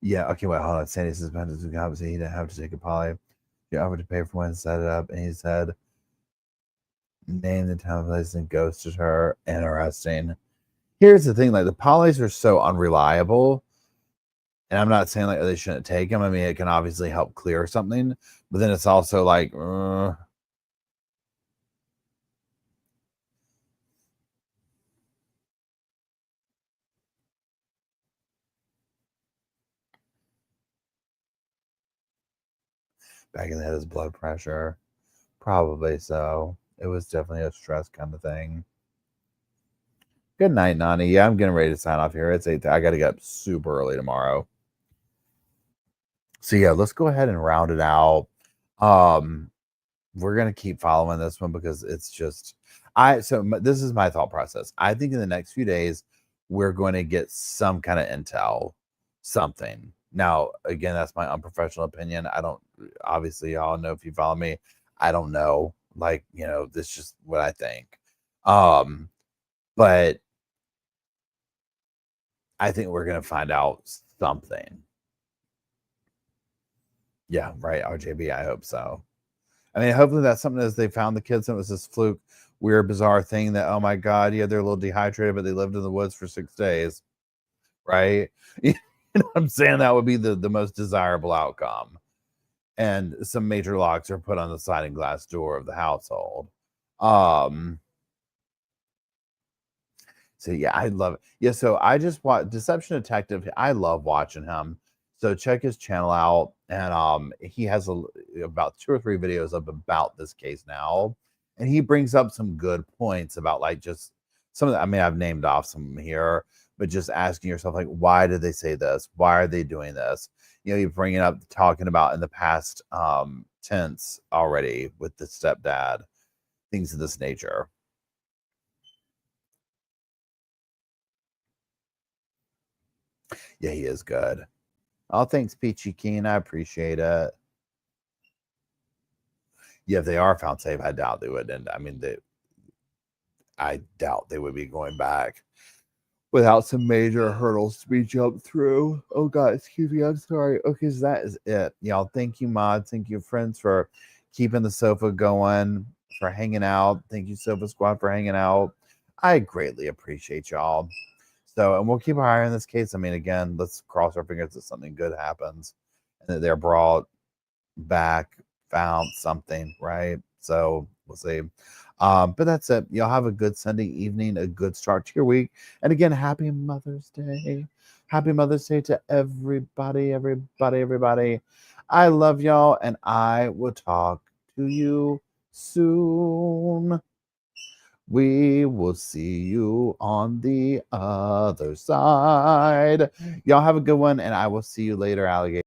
Yeah, okay, wait, hold on. Sandy says, obviously he didn't have to take a poly. He offered to pay for one and set it up, and he said, name the time, place, and ghosted her. Interesting. Here's the thing, like the polys are so unreliable, and I'm not saying like they shouldn't take them. I mean, it can obviously help clear something, but then it's also like, back in the head is blood pressure. Probably so. It was definitely a stress kind of thing. Good night, Nani. Yeah, I'm getting ready to sign off here. It's 8. I got to get up super early tomorrow. So yeah, let's go ahead and round it out. We're gonna keep following this one because it's just, This is my thought process. I think in the next few days, we're going to get some kind of intel, something. Now, again, that's my unprofessional opinion. I don't, obviously, y'all know if you follow me, I don't know. Like, this is just what I think. But I think we're going to find out something. Yeah, right, RJB. I hope so. I mean, hopefully that's something as they found the kids and it was this fluke, weird, bizarre thing that, oh my God, yeah, they're a little dehydrated, but they lived in the woods for 6 days, right? You know what I'm saying? That would be the most desirable outcome. And some major locks are put on the sliding glass door of the household. So yeah, I love it. Yeah, so I just watched Deception Detective. I love watching him. So check his channel out, and he has about 2 or 3 videos up about this case now, and he brings up some good points about like just some of the, I mean, I've named off some here, but just asking yourself like, why did they say this? Why are they doing this? You bring it up, talking about in the past tense already with the stepdad, things of this nature. Yeah, he is good. Oh, thanks, Peachy Keen. I appreciate it. Yeah, if they are found safe, I doubt they would. And I mean, I doubt they would be going back without some major hurdles to be jumped through. Oh, God, excuse me. I'm sorry. Okay, so that is it. Y'all, thank you, mods. Thank you, friends, for keeping the sofa going, for hanging out. Thank you, Sofa Squad, for hanging out. I greatly appreciate y'all. So, and we'll keep our eye on this case. I mean, again, let's cross our fingers that something good happens and that they're brought back, found something, right? So we'll see. But that's it. Y'all have a good Sunday evening, a good start to your week. And again, happy Mother's Day. Happy Mother's Day to everybody, everybody. I love y'all, and I will talk to you soon. We will see you on the other side. Y'all have a good one, and I will see you later, alligator.